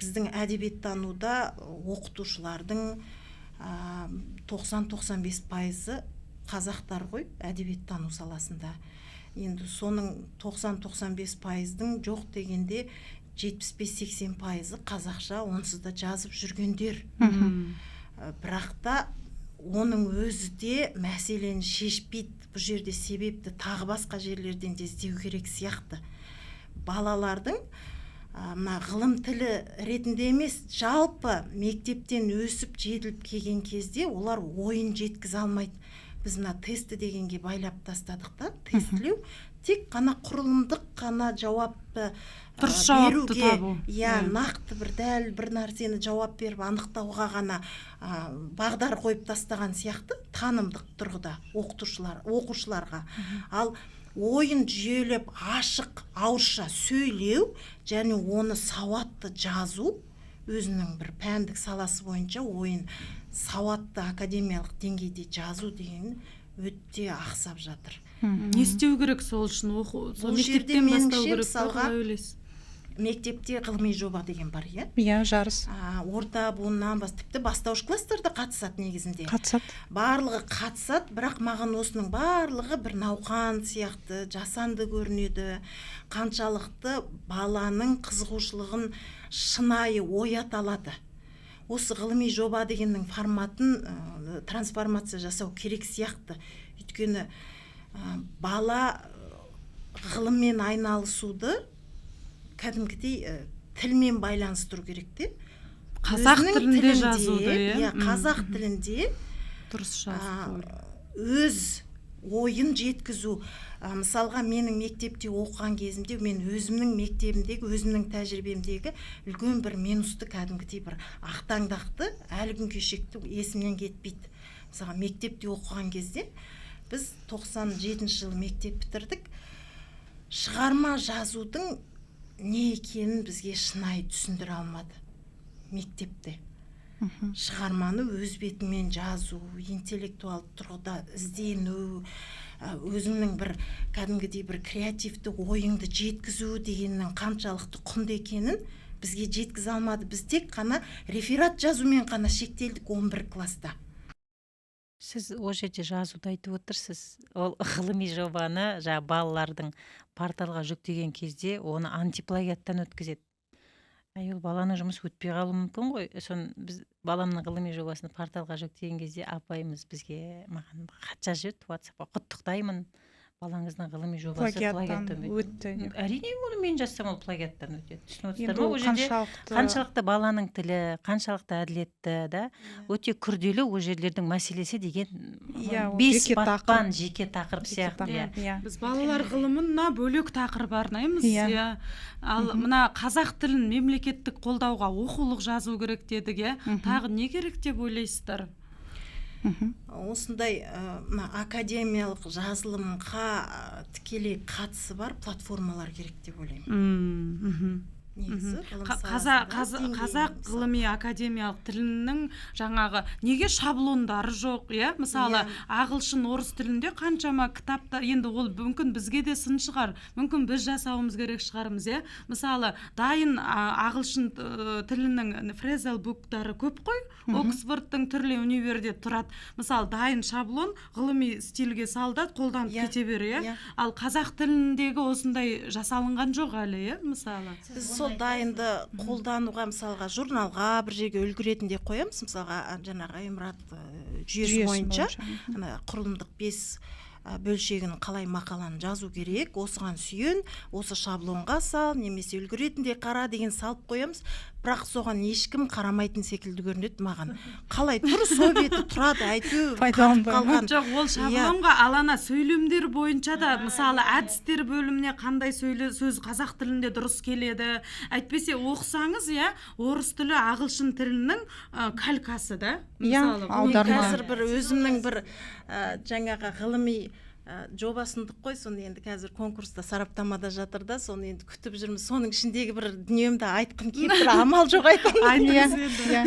біздің әдебиеттануда оқытушылардың 90-95% қазақтар ғой әдебиеттану саласында. Енді соның 90-95%-дің жоқ дегенде 75-80% қазақша, онсыз да жазып жүргендер. Бірақ та оның өзі де мәселені шешпейді. Бұл жерде себепті тағы басқа жерлерден де іздеу керек сияқты. Балалардың ғылым тілі ретінде емес, жалпы мектептен өсіп жетіліп келген кезде олар ойын жеткізе алмайды. Біз мына тесті дегенге байлап тастадық та, тестілеу тек қана құрылымдық қана жауапты беруге, нақты бір дәл бір нәрсені жауап беріп анықтауға ғана бағдар қойып тастаған сияқты, танымдық тұрғыда оқушыларға. Ал ойын жүйелеп, ашық, ауызша сөйлеу және оны сауатты жазу, өзінің бір пәндік саласы бойынша ойын сауатты академиялық деңгейде жазу деген өте ақсап жатыр. Не істеу керек сол үшін? Сол мектептен бастау керек. мектепте ғылыми жоба деген бар, иә. Иә, жарыс Орта буыннан тіпті бастауыш класстарда қатысады негізінде. қатысады. Барлығы қатысады, бірақ маған осының барлығы бір науқан сияқты жасанды көрінеді. Қаншалықты баланың қызығушылығын шынайы оята алады. Осы ғылыми жоба дегеннің форматын трансформация жасау керек сияқты. Өйткені бала ғылыммен айналысуды кәдімгідей тілмен байланыстыру керек те. Қазақ Өзінің тілінде тілінде, жазуды, иә, қазақ тілінде дұрыс жазу. өз ойын жеткізу. Мысалға менің мектепте оқыған кезімде мен өзімнің мектебімдегі, өзімнің тәжірибемдегі үлкен бір минусты кәдімгідей бір ақтаңдақты әлі күнге шекті есімнен кетпейді. Мысалға мектепте оқыған кезде біз 97 жылы мектеп бітірдік. Шығарма жазудың не екенін бізге шынайы түсіндіре алмады мектепте. Шығарманы өз бетімен жазу, интеллектуалды тұрғыда іздену, өзіңнің бір кәдімгідей бір креативті ойыңды жеткізу дегеннің қаншалықты құнды екенін бізге жеткізе алмады. Біз тек қана реферат жазумен қана шектелдік 11 класста. Сіз о жерде жазуды айтып отырсыз. Ол ғылыми жобаны балалардың порталға жүктеген кезде оны антиплагиаттан өткізеді. Ол баланың жұмысы өтпей қалуы мүмкін ғой. Сон біз баламның ғылыми жобасын порталға жүктеген кезде апайымыз маған хат жазып жіберді WhatsApp-қа. Құттықтаймын, балаңыздың ғылыми жобасы плагиаттан өтті. Әрине, оны мен жазсам ол плагиаттан өтеді. Түсініп Енді отырсыздар ма? ол Ол жерде қаншалықты баланың тілі, қаншалықты әділетті, да, өте күрделі ол жерлердің мәселесі деген Иә, ол бес жеке батпан тақырып. жеке тақырып сияқты. Иә. Иә. Біз балалар ғылымына бөлек тақырып арнаймыз. Иә. Иә. Ал мына қазақ тілін мемлекеттік қолдауға оқулық жазу керек дедік, иә. Тағы не керек деп ойлайсыздар? Осындай академиялық жазылымға тікелей қатысы бар платформалар керек деп ойлаймын. Негізі Қазақ ғылыми академиялық тілінің жаңағы неге шаблондары жоқ, иә? Мысалы, ағылшын, орыс тілінде қаншама кітапта, енді ол мүмкін бізге де сын шығар, мүмкін біз жасауымыз керек шығармыз, иә? Мысалы, дайын ағылшын тілінің фрезал буктары көп қой, Оксфордтың түрлі универде тұрады. Мысалы, дайын шаблон ғылыми стильге салдат, қолданып кете бер, иә? Ал қазақ тіліндегі осындай жасалынған жоқ әлі, иә? Мысалы. Сол дайынды қолдануға, мысалға журналға бір жерге үлгі ретінде қоямыз, мысалға жаңағы ғимарат жүйесі бойынша құрылымдық 5 бөлшегін қалай мақаланы жазу керек, осыған сүйен, осы шаблонға сал, немесе үлгі ретінде қара деген салып қоямыз, бірақ соған ешкім қарамайтын секілді көрінеді маған. Қалай тұр, сол беті тұрады, әйтеу пайдаланбай. Жоқ, ол шаблонға алана сөйлемдер бойынша да, мысалы, әдістер бөліміне қандай сөз қазақ тілінде дұрыс келеді. Әйтпесе оқысаңыз, иә, орыс тілі ағылшын тілінің калькасы да. Иә, аударма. Қазір бір өзімнің бір жаңағы ғылыми жобасындық қой, соны енді қазір конкурста сараптамада жатыр да, соны енді күтіп жүрміз. Соның ішіндегі бір дүниемді айтқым келіп тұр, амал жоқ айтқым.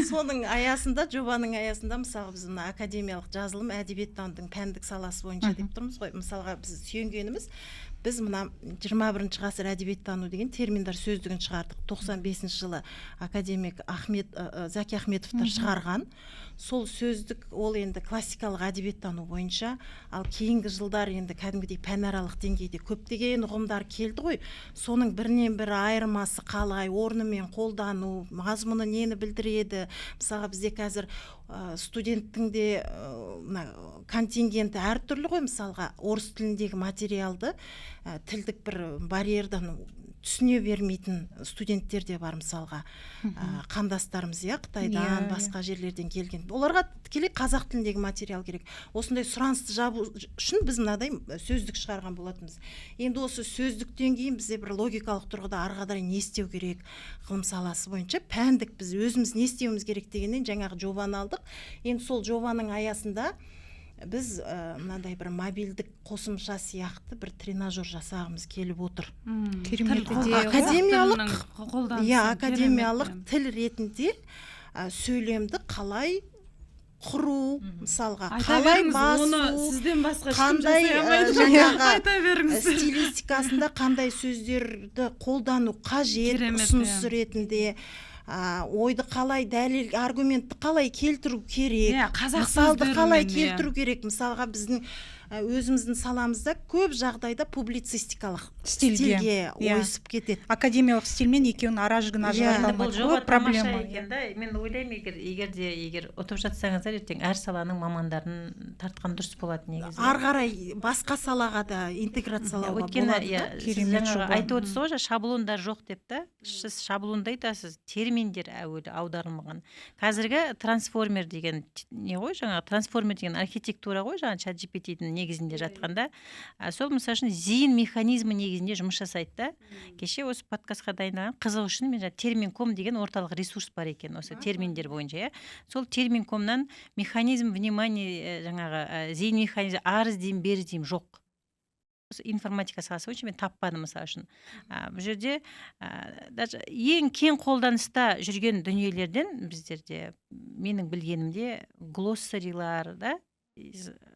Соның аясында, жобаның аясында, мысалы біз мына академиялық жазылым әдебиеттанудың пәндік саласы бойынша деп тұрмыз ғой. Мысалға біз сүйенгеніміз, біз мына 21 ғасыр әдебиеттану деген терминдер сөздігін шығардық. 95 жылы академик Заки Ахметовтар шығарған. Сол сөздік ол енді классикалық әдебиеттану бойынша, ал кейінгі жылдар енді кәдімгідей пәнаралық деңгейде көптеген ұғымдар келді ғой. Соның бірінен бірі айырмасы қалай, орнымен қолдану, мазмұны нені білдіреді. Мысалға бізде қазір студенттің де контингенті әртүрлі ғой. Мысалға орыс тіліндегі материалды тілдік бір барьердан түсіне бермейтін студенттер де бар, мысалға қандастарымыз, иә, Қытайдан, басқа жерлерден келген. Оларға тікелей қазақ тіліндегі материал керек. Осындай сұранысты жабу үшін біз мынадай сөздік шығарған болатынбыз. Енді осы сөздіктен кейін бізде бір логикалық тұрғыда ары қарай не істеу керек, ғылым саласы бойынша пәндік біз өзіміз не істеуіміз керек дегеннен жаңағы жобаны алдық. Енді сол жобаның аясында біз мынандай бір мобильдік қосымша сияқты бір тренажер жасағымыз келіп отыр. Академиялық тіл ретінде сөйлемді қалай құру, мысалға Айта қалай беріңіз, оны басу, сізден басқа ешкім қандай жасай алмайды. жаңағы Айта беріңіз. стилистикасында қандай сөздерді қолдану қажет, Керемет, ұсыныс иә. ретінде, ойды қалай дәлел, аргументті қалай келтіру керек, Иә, қазақ мысалды сөздерімен, қалай иә. келтіру керек. Мысалға біздің өзіміздің саламызда көп жағдайда публицистикалық стильге иә. ойысып кетеді. академиялық стильмен екеуінің ара жігін ажырата Бұл алмайды. жоба көп проблема. тамаша екен да. Мен ойлаймын, егер ұтып жатсаңыздар, ертең әр саланың мамандарын тартқан дұрыс болады негізі. Ары қарай басқа салаға да интеграциялауға Өйткені болады. иә, сіз Керемет жаңағы жоба. айтып отырсыз ғой, шаблондар жоқ деп та. Сіз шаблонда айтасыз, терминдер әуелі аударылмаған. Қазіргі трансформер деген не ғой, жаңағы трансформер деген архитектура ғой, жаңағы чат GPT-дің негізінде жатқанда, сол мысалы үшін зейін механизмі негізінде жұмыс жасайды да. Кеше осы подкастқа дайындаған қызық үшін мен термин.com деген орталық ресурс бар екен, осы терминдер бойынша, иә. Сол термин.комнан механизм внимания, жаңағы зейін механизм, ары іздеймін, бері іздеймін жоқ. Осы информатика саласы бойынша мен таппадым мысалы үшін. Бұл жерде даже ең кең қолданыста жүрген дүниелерден біздерде, менің білгенімде, глоссарилар да,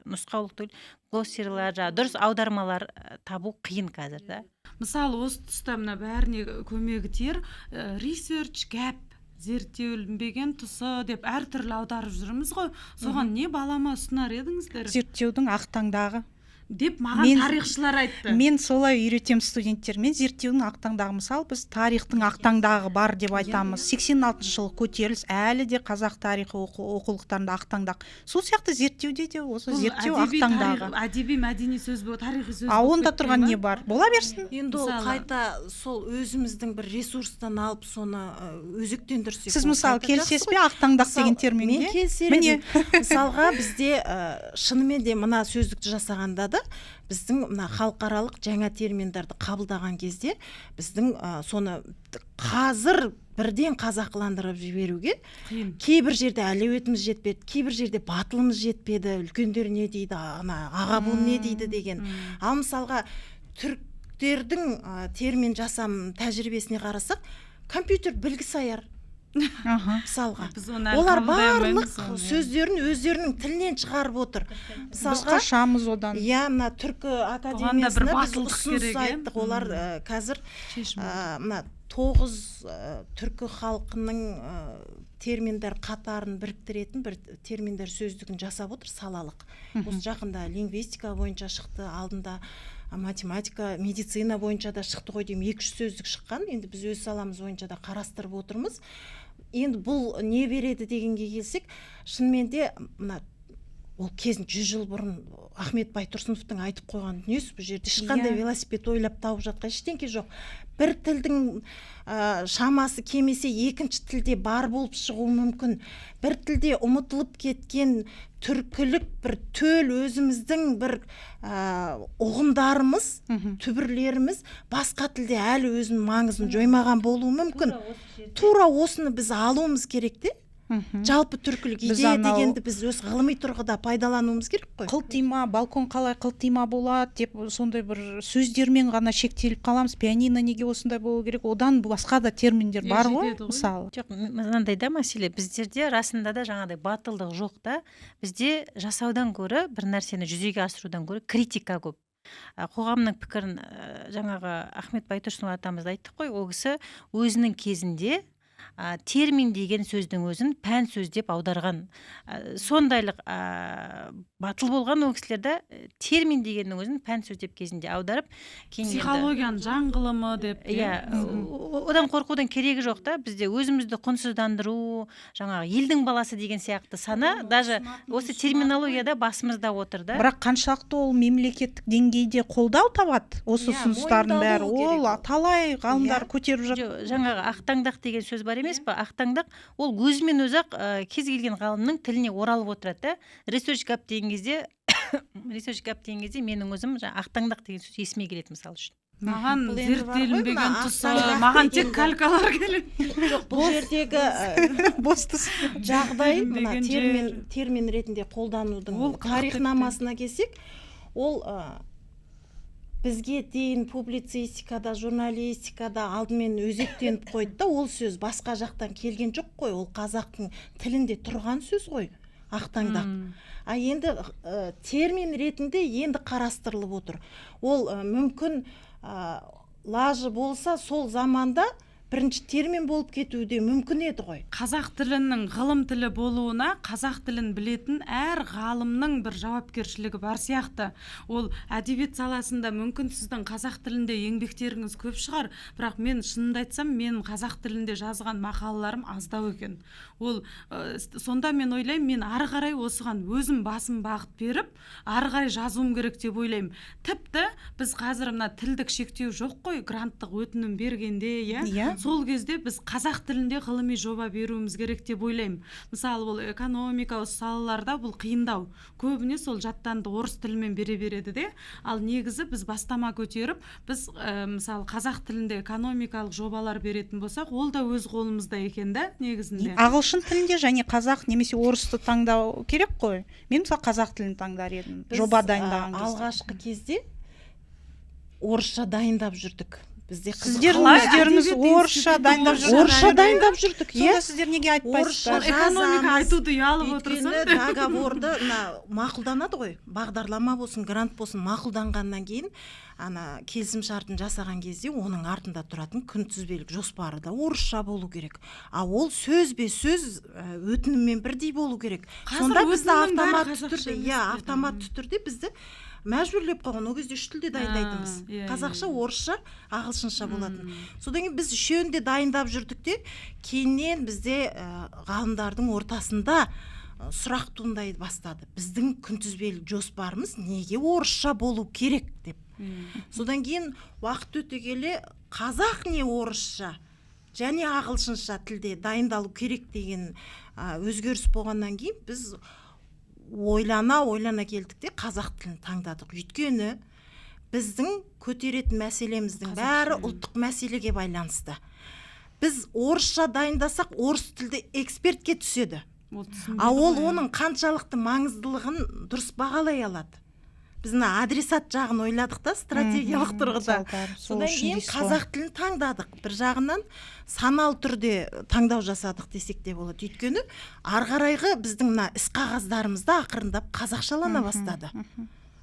нұсқаулық түгіл, глоссарилар, дұрыс аудармалар табу қиын қазір да. Мысалы осы тұста мына бәріне көмегі тиер research gap, зерттелінбеген тұсы деп әртүрлі аударып жүрміз ғой. Соған не балама ұсынар едіңіздер? Зерттеудің ақтаңдағы. Деп маған Мен- тарихшылар айтты. Мен солай үйретем студенттермен. Зерттеудің ақтаңдағы, мысалы біз тарихтың ақтаңдағы бар деп айтамыз. 86 жылы көтеріліс, әлі де қазақ тарихы оқулықтарында ақтаңдақ. Сол сияқты зерттеуде де осы Бұл зерттеу әдеби ақтаңдағы. тарих- әдеби мәдени сөз бо, тарихи сөз. Онда тұрған не бар? Бола берсін. Енді ол Мысалы- қайта сол өзіміздің бір ресурстан алып соны өзектендірсек. Сіз ол мысалы қайта келісесіз жақсы бе ғой. ақтаңдақ Мысалы, деген терминге? мен келісер Міне. едім. Мысалға бізде шынымен де мына сөздікті жасағанда да біздің мына халықаралық жаңа терминдарды қабылдаған кезде біздің соны қазір бірден қазақыландырып жіберуге Қиын. кейбір жерде әлеуетіміз жетпеді, кейбір жерде батылымыз жетпеді, үлкендер не дейді, ана аға буын не дейді деген. Ал мысалға түріктердің термин жасам тәжірибесіне қарасақ, компьютер білгісаяр мысалға. Біз оны әлі Олар қабылдай барлық алмаймыз оны, иә. сөздерін өздерінің тілінен шығарып отыр. Біз Мысалға, қашамыз одан. иә, мына түркі бір академиясына біз батылдық ұсыныс керек, иә? айттық. Олар қазір Шешім. мына 9 түркі халқының терминдер қатарын біріктіретін бір терминдер сөздігін жасап отыр, салалық. Осы жақында лингвистика бойынша шықты, алдында математика, медицина бойынша да шықты ғой деймін, 2-3 сөздік шыққан. Енді біз өз саламыз бойынша да қарастырып отырмыз. Енді бұл не береді дегенге келсек, шынымен де мына ол кезін 100 жыл бұрын Ахмет Байтұрсыновтың айтып қойған дүниесі, бұл жерде ешқандай Иә. велосипед ойлап тауып жатқан ештеңке жоқ. Бір тілдің шамасы кемесе екінші тілде бар болып шығуы мүмкін. Бір тілде ұмытылып кеткен түркілік бір төл өзіміздің бір ұғымдарымыз, түбірлеріміз басқа тілде әлі өзінің маңызын жоймаған болуы мүмкін. Тура осыны біз алуымыз керек те. Жалпы түркілік Біз идея анау- дегенді біз өз ғылыми тұрғыда пайдалануымыз керек қой. Қылтима, балкон қалай қылтима болады деп сондай бір сөздермен ғана шектеліп қаламыз. Пианино неге осындай болу керек? Одан басқа да терминдер Иә, бар ғой, жетеді ғой. мысалы. Жоқ, мынандай да мәселе, біздерде расында да жаңағыдай батылдық жоқ та. Бізде жасаудан гөрі, бір нәрсені жүзеге асырудан гөрі критика көп. Қоғамның пікірін жаңағы Ахмет Байтұрсынов атамыз айттық қой, ол кісі өзінің кезінде термин деген сөздің өзін пән сөз деп аударған. Сондайлық батыл болған ол кісілерді термин дегеннің өзін пән сөз деп кезінде аударып, кейін енді- Психологияның жан ғылымы деп. Иә, одан қорқудың керегі жоқ та. Бізде өзімізді құнсыздандыру, жаңағы елдің баласы деген сияқты сана, даже осы терминологияда басымызда отыр да. Бірақ қаншалықты ол мемлекеттік деңгейде қолдау табады осы Иә, ұсыныстардың бәрі. мойындалуы керек. Ол талай ғалымдар Иә. көтеріп жатыр. Жоқ, жаңағы ақтаңдақ деген сөз бар емес па? Ақтаңдақ ол өзімен өзі ақ кез келген ғалымның тіліне оралып отырады да. Research gap деген кезде менің өзім ақтаңдақ деген сөз есіме келеді мысалы үшін. Маған Бұл енді бар ғой, зерттелінбеген мына тұсы, ақтаңдақ маған деген тек калькалар келеді. Жоқ, бұл жердегі Бостыс. жағдай мына деген термин ретінде қолданудың Ол қызық тарихнамасына келсек, ол бізге дейін публицистикада, журналистикада алдымен өзектеніп қойды да, ол сөз басқа жақтан келген жоқ қой, ол қазақтың тілінде тұрған сөз ғой. ақтаңдақ. А енді термин ретінде енді қарастырылып отыр. Ол мүмкін лажы болса сол заманда бірінші термин болып кетуі де мүмкін еді ғой. Қазақ тілінің ғылым тілі болуына қазақ тілін білетін әр ғалымның бір жауапкершілігі бар сияқты. Ол әдебиет саласында мүмкін сіздің қазақ тілінде еңбектеріңіз көп шығар, бірақ мен шынымды айтсам, мен қазақ тілінде жазған мақалаларым аздау екен. Ол сонда мен ойлаймын, мен ары қарай осыған өзім басым бағыт беріп, ары қарай жазуым керек деп ойлаймын. Тіпті біз қазір мына тілдік шектеу жоқ қой, гранттық өтінім бергенде, иә? Сол кезде біз қазақ тілінде ғылыми жоба беруіміз керек деп ойлаймын. Мысалы, ол экономика салаларда бұл қиындау. Көбіне сол жаттанды орыс тілімен бере береді де, ал негізі біз бастама көтеріп, біз мысалы қазақ тілінде экономикалық жобалар беретін болсақ, ол да өз қолымызда екен да, негізінде. Ағылшын тілінде және қазақ немесе орысты таңдау керек қой. Мен мысалы қазақ тілін таңдар едім. Жоба дайындаған кезде. Алғашқы кезде орысша дайындап жүрдік. Сіздер өздеріңіз орысша дайындап жүрдік. Орысша дайындап жүрдік, Сонда сіздер неге айтпайсыздар? Экономика айтуды ұялып отырсың. Өйткені договорды мақұлданады ғой. Бағдарлама болсын, грант болсын, мақұлданғаннан кейін келісім шартын жасаған кезде оның артында тұратын күнтізбелік жоспары да орысша болу керек. А ол сөзбе сөз өтініммен бірдей болу керек. Сонда бізді автоматты түрде бізді мәжбүрлеп қойған. Ол кезде үш тілде дайындайтынбыз. Қазақша, орысша, ағылшынша болатын. Содан кейін біз үшеуін де дайындап жүрдік те, кейіннен бізде ғалымдардың ортасында сұрақ туындай бастады. Біздің күнтізбелік жоспарымыз неге орысша болу керек деп. Содан кейін уақыт өте келе қазақ не орысша және ағылшынша тілде дайындалу керек деген өзгеріс болғаннан кейін біз ойлана келдік те қазақ тілін таңдадық. Өйткені біздің көтеретін мәселеміздің бәрі ұлттық мәселеге байланысты. Біз орысша дайындасақ, орыс тілді экспертке түседі. А ол оның қаншалықты маңыздылығын дұрыс бағалай алады. Біз адресат жағын ойладық та, стратегиялық тұрғыда. Содан кейін қазақ тілін таңдадық. Бір жағынан саналы түрде таңдау жасадық десек те болады. Өйткені ары қарайғы біздің іс қағаздарымызда ақырындап қазақшалана бастады.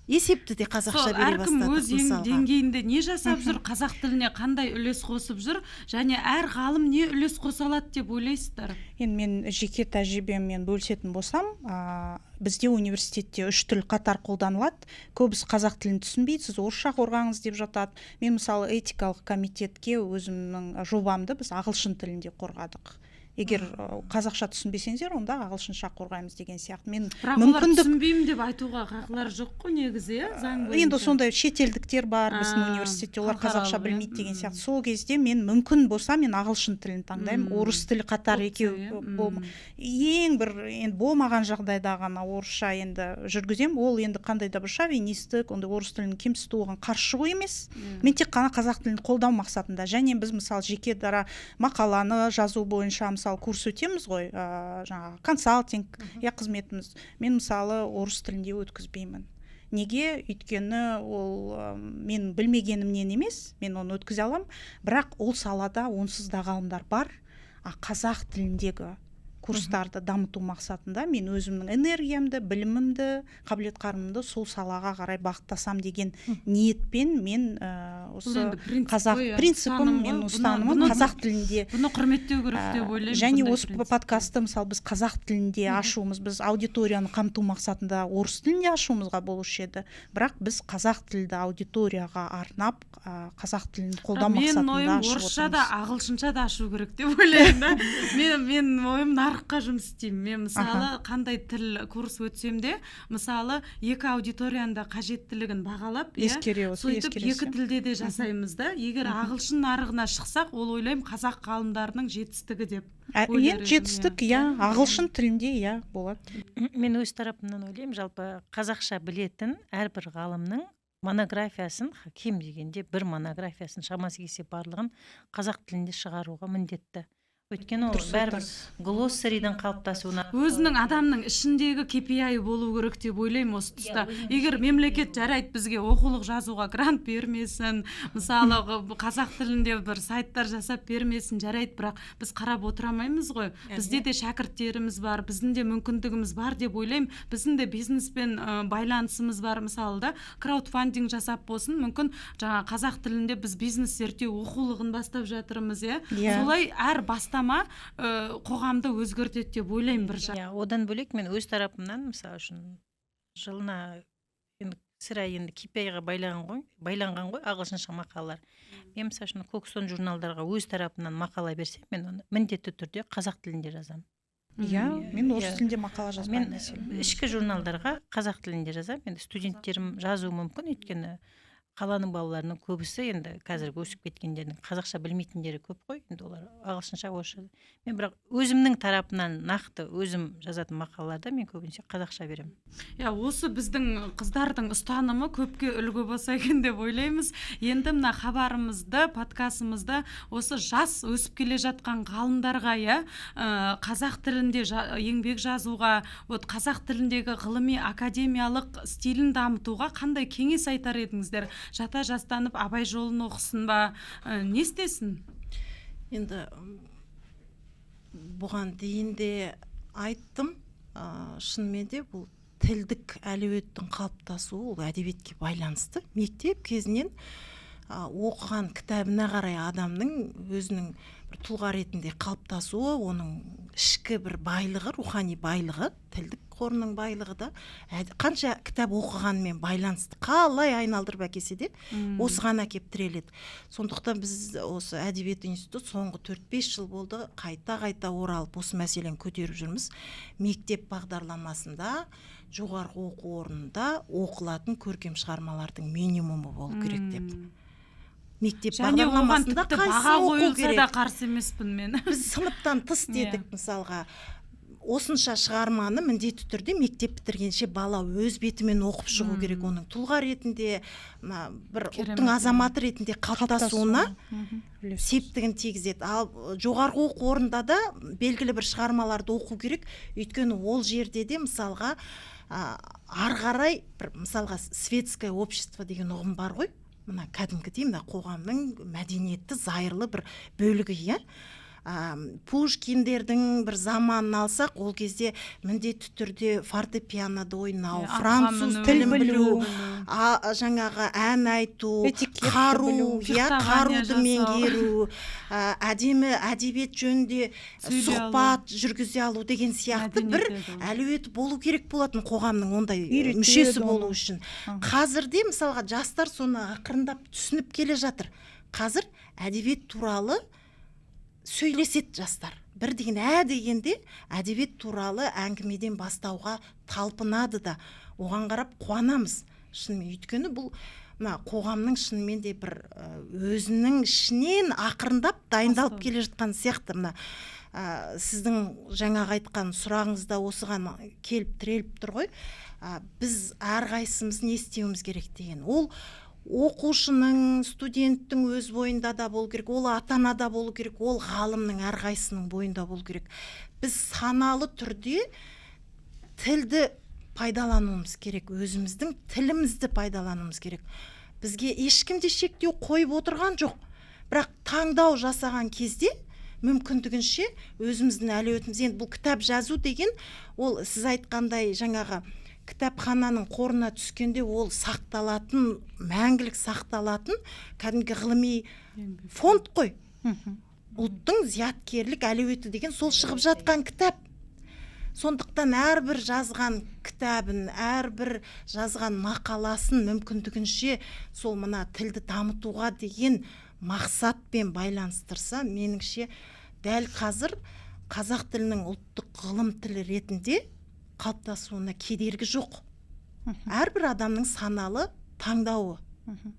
Есепті де қазақша бере бастадық. Әркім өз деңгейінде не жасап жүр, қазақ тіліне қандай үлес қосып жүр, және әр ғалым не үлес қоса алады деп ойлайсыздар? Енді мен жеке тәжірибеммен бөлісетін болсам, бізде университетте 3 тіл қатар қолданылады. Көбісі қазақ тілін түсінбейді, сіз орысша қорғаңыз деп жатады. Мен мысалы этикалық комитетке өзімнің жобамды біз ағылшын тілінде қорғадық. Егер қазақша түсінбесеңіздер, онда ағылшынша қорғаймыз деген сияқты. Мен олар түсінбеймін деп айтуға хақылары жоқ қой негізі, заң бойынша. Енді сондай шетелдіктер бар біздің университетте, олар қазақша білмейді деген сияқты. Сол кезде мен мүмкін болса, мен ағылшын тілін таңдаймын. Орыс тілі қатар екеу ең бір енді болмаған жағдайда ғана орысша енді жүргізем. Ол енді қандай да бір шовинистік, ондай орыс тілін кемсіту оған қарсы шығу емес. Мен тек қана қазақ тілін қолдау мақсатында. Және біз мысалы жеке дара мақаланы жазу бойынша мысалы курс өтеміз ғой, жаңағы консалтинг қызметіміз. Мен мысалы орыс тілінде өткізбеймін. Неге? Өйткені ол мен білмегенімнен емес, мен оны өткізе аламын, бірақ ол салада онсыз да ғалымдар бар. Қазақ тіліндегі курстарды дамыту мақсатында мен өзімнің энергиямды, білімімді, қабілет-қарымымды сол салаға қарай бағыттасам деген ниетпен мен осы қазақ принципім, мен ұстанымым қазақ тілінде. Бұны құрметтеу керек деп ойлаймын. Және осы подкастты мысалы біз қазақ тілінде ашуымыз, біз аудиторияны қамту мақсатында орыс тілінде ашуымызға болушы еді. Бірақ біз қазақ тілді аудиторияға арнап, қазақ тілін қолдау мақсатында ашып отырмыз. Орысша да, ағылшынша да ашу керек деп ойлаймын. Мен ойым нарыққа жұмыс істеймін. Мен мысалы қандай тіл курс өтсем де, мысалы екі аудиторияның да қажеттілігін бағалап, сөйтіп екі тілде де жасаймыз да. Егер ағылшын нарығына шықсақ, ол ойлаймын қазақ ғалымдарының жетістігі деп. Жетістік, ағылшын тілінде болады. Мен өз тарапымнан ойлаймын, жалпы қазақша білетін әрбір ғалымның монографиясын, кем дегенде бір монографиясын, шамасы келсе барлығын қазақ тілінде шығаруға міндетті. өйткені ол бәрібір глоссаридің қалыптасуына өзінің адамның ішіндегі KPI болу керек деп ойлаймын осы тұста. Егер мемлекет жарайды бізге оқулық жазуға грант бермесін, мысалы қазақ тілінде бір сайттар жасап бермесін, жарайды, бірақ біз қарап отырамаймыз ғой. Бізде де шәкірттеріміз бар, біздің де мүмкіндігіміз бар деп ойлаймын. Біздің де бизнеспен байланысымыз бар, мысалы да краудфандинг жасап болсын, мүмкін жаңа қазақ тілінде біз бизнес зерттеу оқулығын бастап жатырмыз, солай әр бастама қоғамды өзгертеді деп ойлаймын бір жақ. Одан бөлек мен өз тарапымнан мысалы үшін жылына сірә енді KPI-ға байланған ғой ағылшынша мақалалар. Мен мысалы үшін Көкстон журналдарға өз тарапымнан мақала берсем, мен оны міндетті түрде қазақ тілінде жазамын. Мен орыс тілінде мақала жазбаймын. Мен ішкі журналдарға қазақ тілінде жазамын. Енді студенттерім жазуы мүмкін, өйткені қаланың балаларының көбісі енді қазір өсіп кеткендердің қазақша білмейтіндері көп қой, енді олар ағылшынша орысша. Мен бірақ өзімнің тарапынан нақты өзім жазатын мақалаларда мен көбінесе қазақша беремін. Осы біздің қыздардың ұстанымы көпке үлгі болса екен деп ойлаймыз. Енді мына хабарымызды, подкастымызды осы жас өсіп келе жатқан ғалымдарға, қазақ тілінде еңбек жазуға, қазақ тіліндегі ғылыми академиялық стилін дамытуға қандай кеңес айтар едіңіздер? Жата жастанып абай жолын оқысын ба, не істесін? Енді бұған дейін де айттым, шынымен де бұл тілдік әлеуеттің қалыптасуы ол әдебиетке байланысты. Мектеп кезінен оқыған кітабына қарай адамның өзінің бір тұлға ретінде қалыптасуы, оның ішкі бір байлығы, рухани байлығы, тілдік қорының байлығы да қанша кітап оқығанмен байланысты. Қалай айналдырып әкелсе де осыған әкеп тіреледі. Сондықтан біз осы әдебиет институты соңғы 4-5 жыл болды қайта оралып осы мәселені көтеріп жүрміз. Мектеп бағдарламасында жоғарғы оқу орнында оқылатын көркем шығармалардың минимумы болу керек деп. Мектеп бағдарламасында баға қойылса да қарсы емеспін мен. Біз сыныптан тыс дедік, мысалға осынша шығарманы міндетті түрде мектеп бітіргенше бала өз бетімен оқып шығу керек, оның тұлға ретінде, бір ұлттың азаматы ретінде қалыптасуына септігін тигізеді. Ал жоғарғы оқу орнында да белгілі бір шығармаларды оқу керек, өйткені ол жерде де мысалға ары қарай мысалға светское общество деген ұғым бар ғой. Мына кәдімгідей мына қоғамның мәдениетті зайырлы бір бөлігі, Пушкиндердің бір заманын алсақ, ол кезде міндетті түрде фортепианода ойнау, француз тілін білу, жаңағы ән айту, қаруды меңгеру, әдемі әдебиет жөнінде сұхбат жүргізе алу деген сияқты бір әлеуеті болу керек болатын қоғамның ондай мүшесі болу үшін. Қазірде мысалға жастар соны ақырындап түсініп келе жатыр. Қазір әдебиет туралы сөйлесет жастар. Бір деген дегенде әдебиет туралы әңгімеден бастауға талпынады да, оған қарап қуанамыз. Шынымен өйткені бұл қоғамның шынымен де бір өзінің ішінен ақырындап дайындалып келе жатқан сияқты. Сіздің жаңағы айтқан сұрағыңызда осыған келіп тіреліп тұр ғой. Біз әрқайсымыз не істеуіміз керек деген. Ол оқушының, студенттің өз бойында да болу керек, ол ата-анада болу керек, ол ғалымның әрқайсының бойында болу керек. Біз саналы түрде тілді пайдалануымыз керек, өзіміздің тілімізді пайдалануымыз керек. Бізге ешкімде шектеу қойып отырған жоқ. Бірақ таңдау жасаған кезде мүмкіндігінше өзіміздің әлеуетіміз, енді бұл кітап жазу деген, ол сіз айтқандай жаңағы кітапхананың қорына түскенде ол сақталатын, мәңгілік сақталатын кәдімгі ғылыми фонд қой. Ұлттың зияткерлік әлеуеті деген сол шығып жатқан кітап. Сондықтан әрбір жазған кітабын, әрбір жазған мақаласын мүмкіндігінше сол мына тілді дамытуға деген мақсатпен байланыстырса, меніңше дәл қазір қазақ тілінің ұлттық ғылым тілі ретінде қалыптасуына кедергі жоқ. Әрбір адамның саналы таңдауы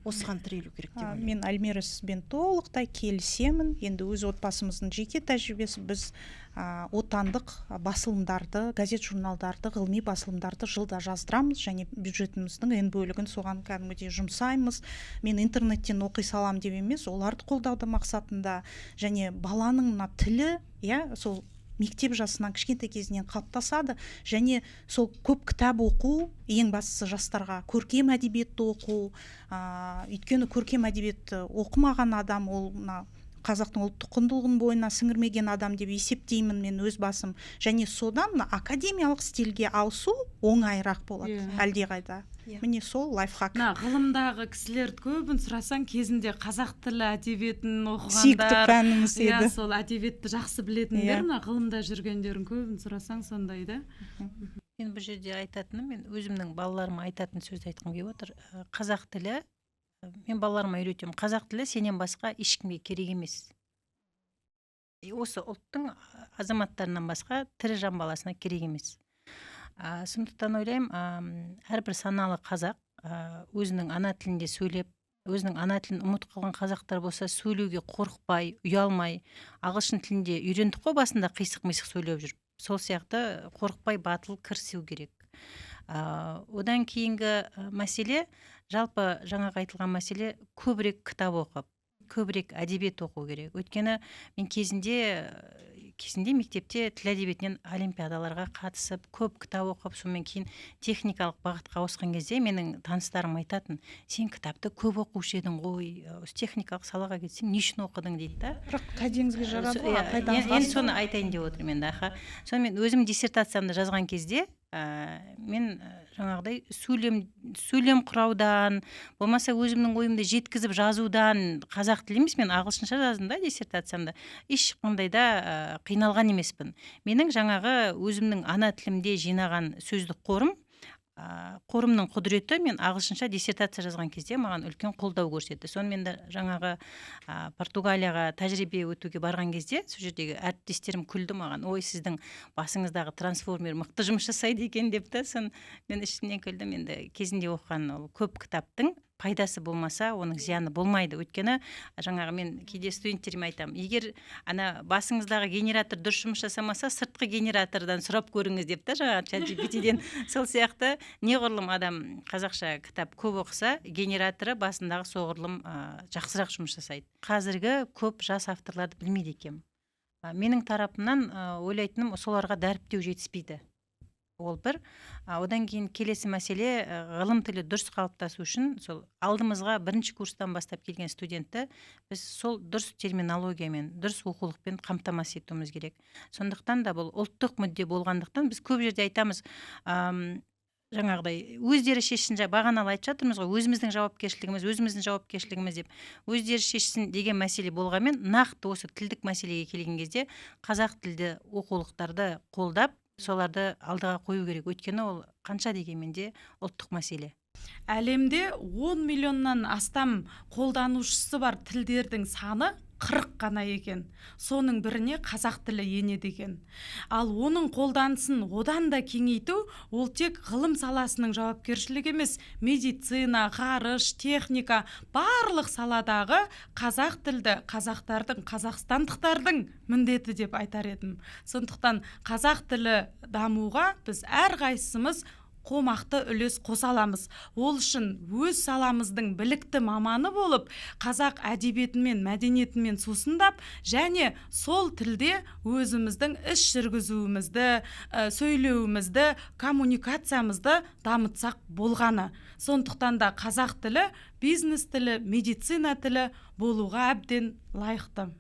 осыған тірелу керек деп ойлаймын. Мен Альмира сізбен толықтай келісемін. Енді өз отбасымыздың жеке тәжірибесі, біз отандық басылымдарды, газет журналдарды, ғылыми басылымдарды жылда жаздырамыз, және бюджетіміздің n бөлігін соған кәдімгідей жұмсаймыз. Мен интернеттен оқи салам деп емес, оларды қолдауды мақсатында, және баланың мына тілі, сол мектеп жасынан кішкентай кезінен қалыптасады, және сол көп кітап оқу, ең бастысы жастарға көркем әдебиетті оқу, өйткені көркем әдебиетті оқымаған адам ол қазақтың ұлттық құндылығын бойына сіңірмеген адам деп есептеймін мен өз басым, және содан академиялық стильге ауысу оңайырақ болады әлдеқайда. Міне сол лайфхак. Ғылымдағы кісілерді көбін сұрасаң, кезінде қазақ тілі әдебиетін сүйікті оқығандар, пәніміз еді. сол әдебиетті жақсы білетіндер, ғылымда жүргендерін көбін сұрасаң сондай да. Мен бұл жерде айтатыным, мен өзімнің балаларыма айтатын сөзді айтқым келіп отыр. Қазақ тілі, мен балаларыма үйретемін, қазақ тілі сенен басқа ешкімге керек емес. Осы ұлттың азаматтарынан басқа тірі жан баласына керек емес. Сондықтан ойлаймын, әрбір саналы қазақ өзінің ана тілінде сөйлеп, өзінің ана тілін ұмытып қалған қазақтар болса, сөйлеуге қорықпай, ұялмай, ағылшын тілінде үйрендік қой басында қисық-мисық сөйлеп жүріп. Сол сияқты қорықпай батыл кірісу керек. Одан кейінгі мәселе, жалпы жаңағы айтылған мәселе, көбірек кітап оқып, көбірек әдебиет оқу керек. Өйткені мен кезінде мектепте тіл әдебиетінен олимпиадаларға қатысып, көп кітап оқып, сонымен кейін техникалық бағытқа ауысқан кезде менің таныстарым айтатын, сен кітапты көп оқушы едің ғой, техникалық салаға кетсең, не үшін оқыдың дейді да. Бірақ кәдеңізге жарады ғой, Енді соны айтайын деп отырмын енді, сонымен өзім диссертациямды жазған кезде мен жаңағыдай сөйлем құраудан, болмаса өзімнің ойымды жеткізіп жазудан, қазақ тілі емес, мен ағылшынша жаздым да диссертациямды, ешқандай да қиналған емеспін. Менің жаңағы өзімнің ана тілімде жинаған сөздік қорымның құдіреті мен ағылшынша диссертация жазған кезде маған үлкен қолдау көрсетті. Сонымен де жаңағы Португалияға тәжірибе өтуге барған кезде сол жердегі әріптестерім күлді маған, ой, сіздің басыңыздағы трансформер мықты жұмыс жасайды екен деп та. Мен ішімнен күлдім. Енді кезінде оқыған ол көп кітаптың пайдасы болмаса, оның зияны болмайды. Өйткені жаңағы мен кейде студенттеріме айтамын, егер басыңыздағы генератор дұрыс жұмыс жасамаса, сыртқы генератордан сұрап көріңіз деп та, жаңағы ChatGPT-ден. Сол сияқты неғұрлым адам қазақша кітап көп оқыса, генераторы басындағы соғұрлым жақсырақ жұмыс жасайды. Қазіргі көп жас авторларды білмейді екенмін. Менің тарапымнан ойлайтыным, соларға дәріптеу жетіспейді. Ол бір. Одан кейін келесі мәселе, ғылым тілі дұрыс қалыптасу үшін, сол алдымызға бірінші курстан бастап келген студентті біз сол дұрыс терминологиямен, дұрыс оқулықпен қамтамасыз етуіміз керек. Сондықтан да бұл ұлттық мүдде болғандықтан біз көп жерде айтамыз, жаңағыдай өздері шешсін, бағаналы айтып жатырмыз ғой, өзіміздің жауапкершілігіміз деп, өздері шешсін деген мәселе болғанмен, нақты осы тілдік мәселеге келген кезде қазақ тілді оқулықтарды қолдап, соларды алдыға қою керек. Өйткені ол қанша дегенменде ұлттық мәселе. Әлемде 10 миллионнан астам қолданушысы бар тілдердің саны 40 қана екен. Соның біріне қазақ тілі енеді екен. Ал оның қолданысын одан да кеңейту, ол тек ғылым саласының жауапкершілігі емес, медицина, ғарыш, техника, барлық саладағы қазақ тілді қазақтардың, қазақстандықтардың міндеті деп айтар едім. Сондықтан қазақ тілі дамуға біз әрқайсымыз қомақты үлес қоса аламыз. Ол үшін өз саламыздың білікті маманы болып, қазақ әдебиетімен, мәдениетімен сусындап, және сол тілде өзіміздің іс жүргізуімізді, сөйлеуімізді, коммуникациямызды дамытсақ болғаны. Сондықтан да қазақ тілі, бизнес тілі, медицина тілі болуға әбден лайықты.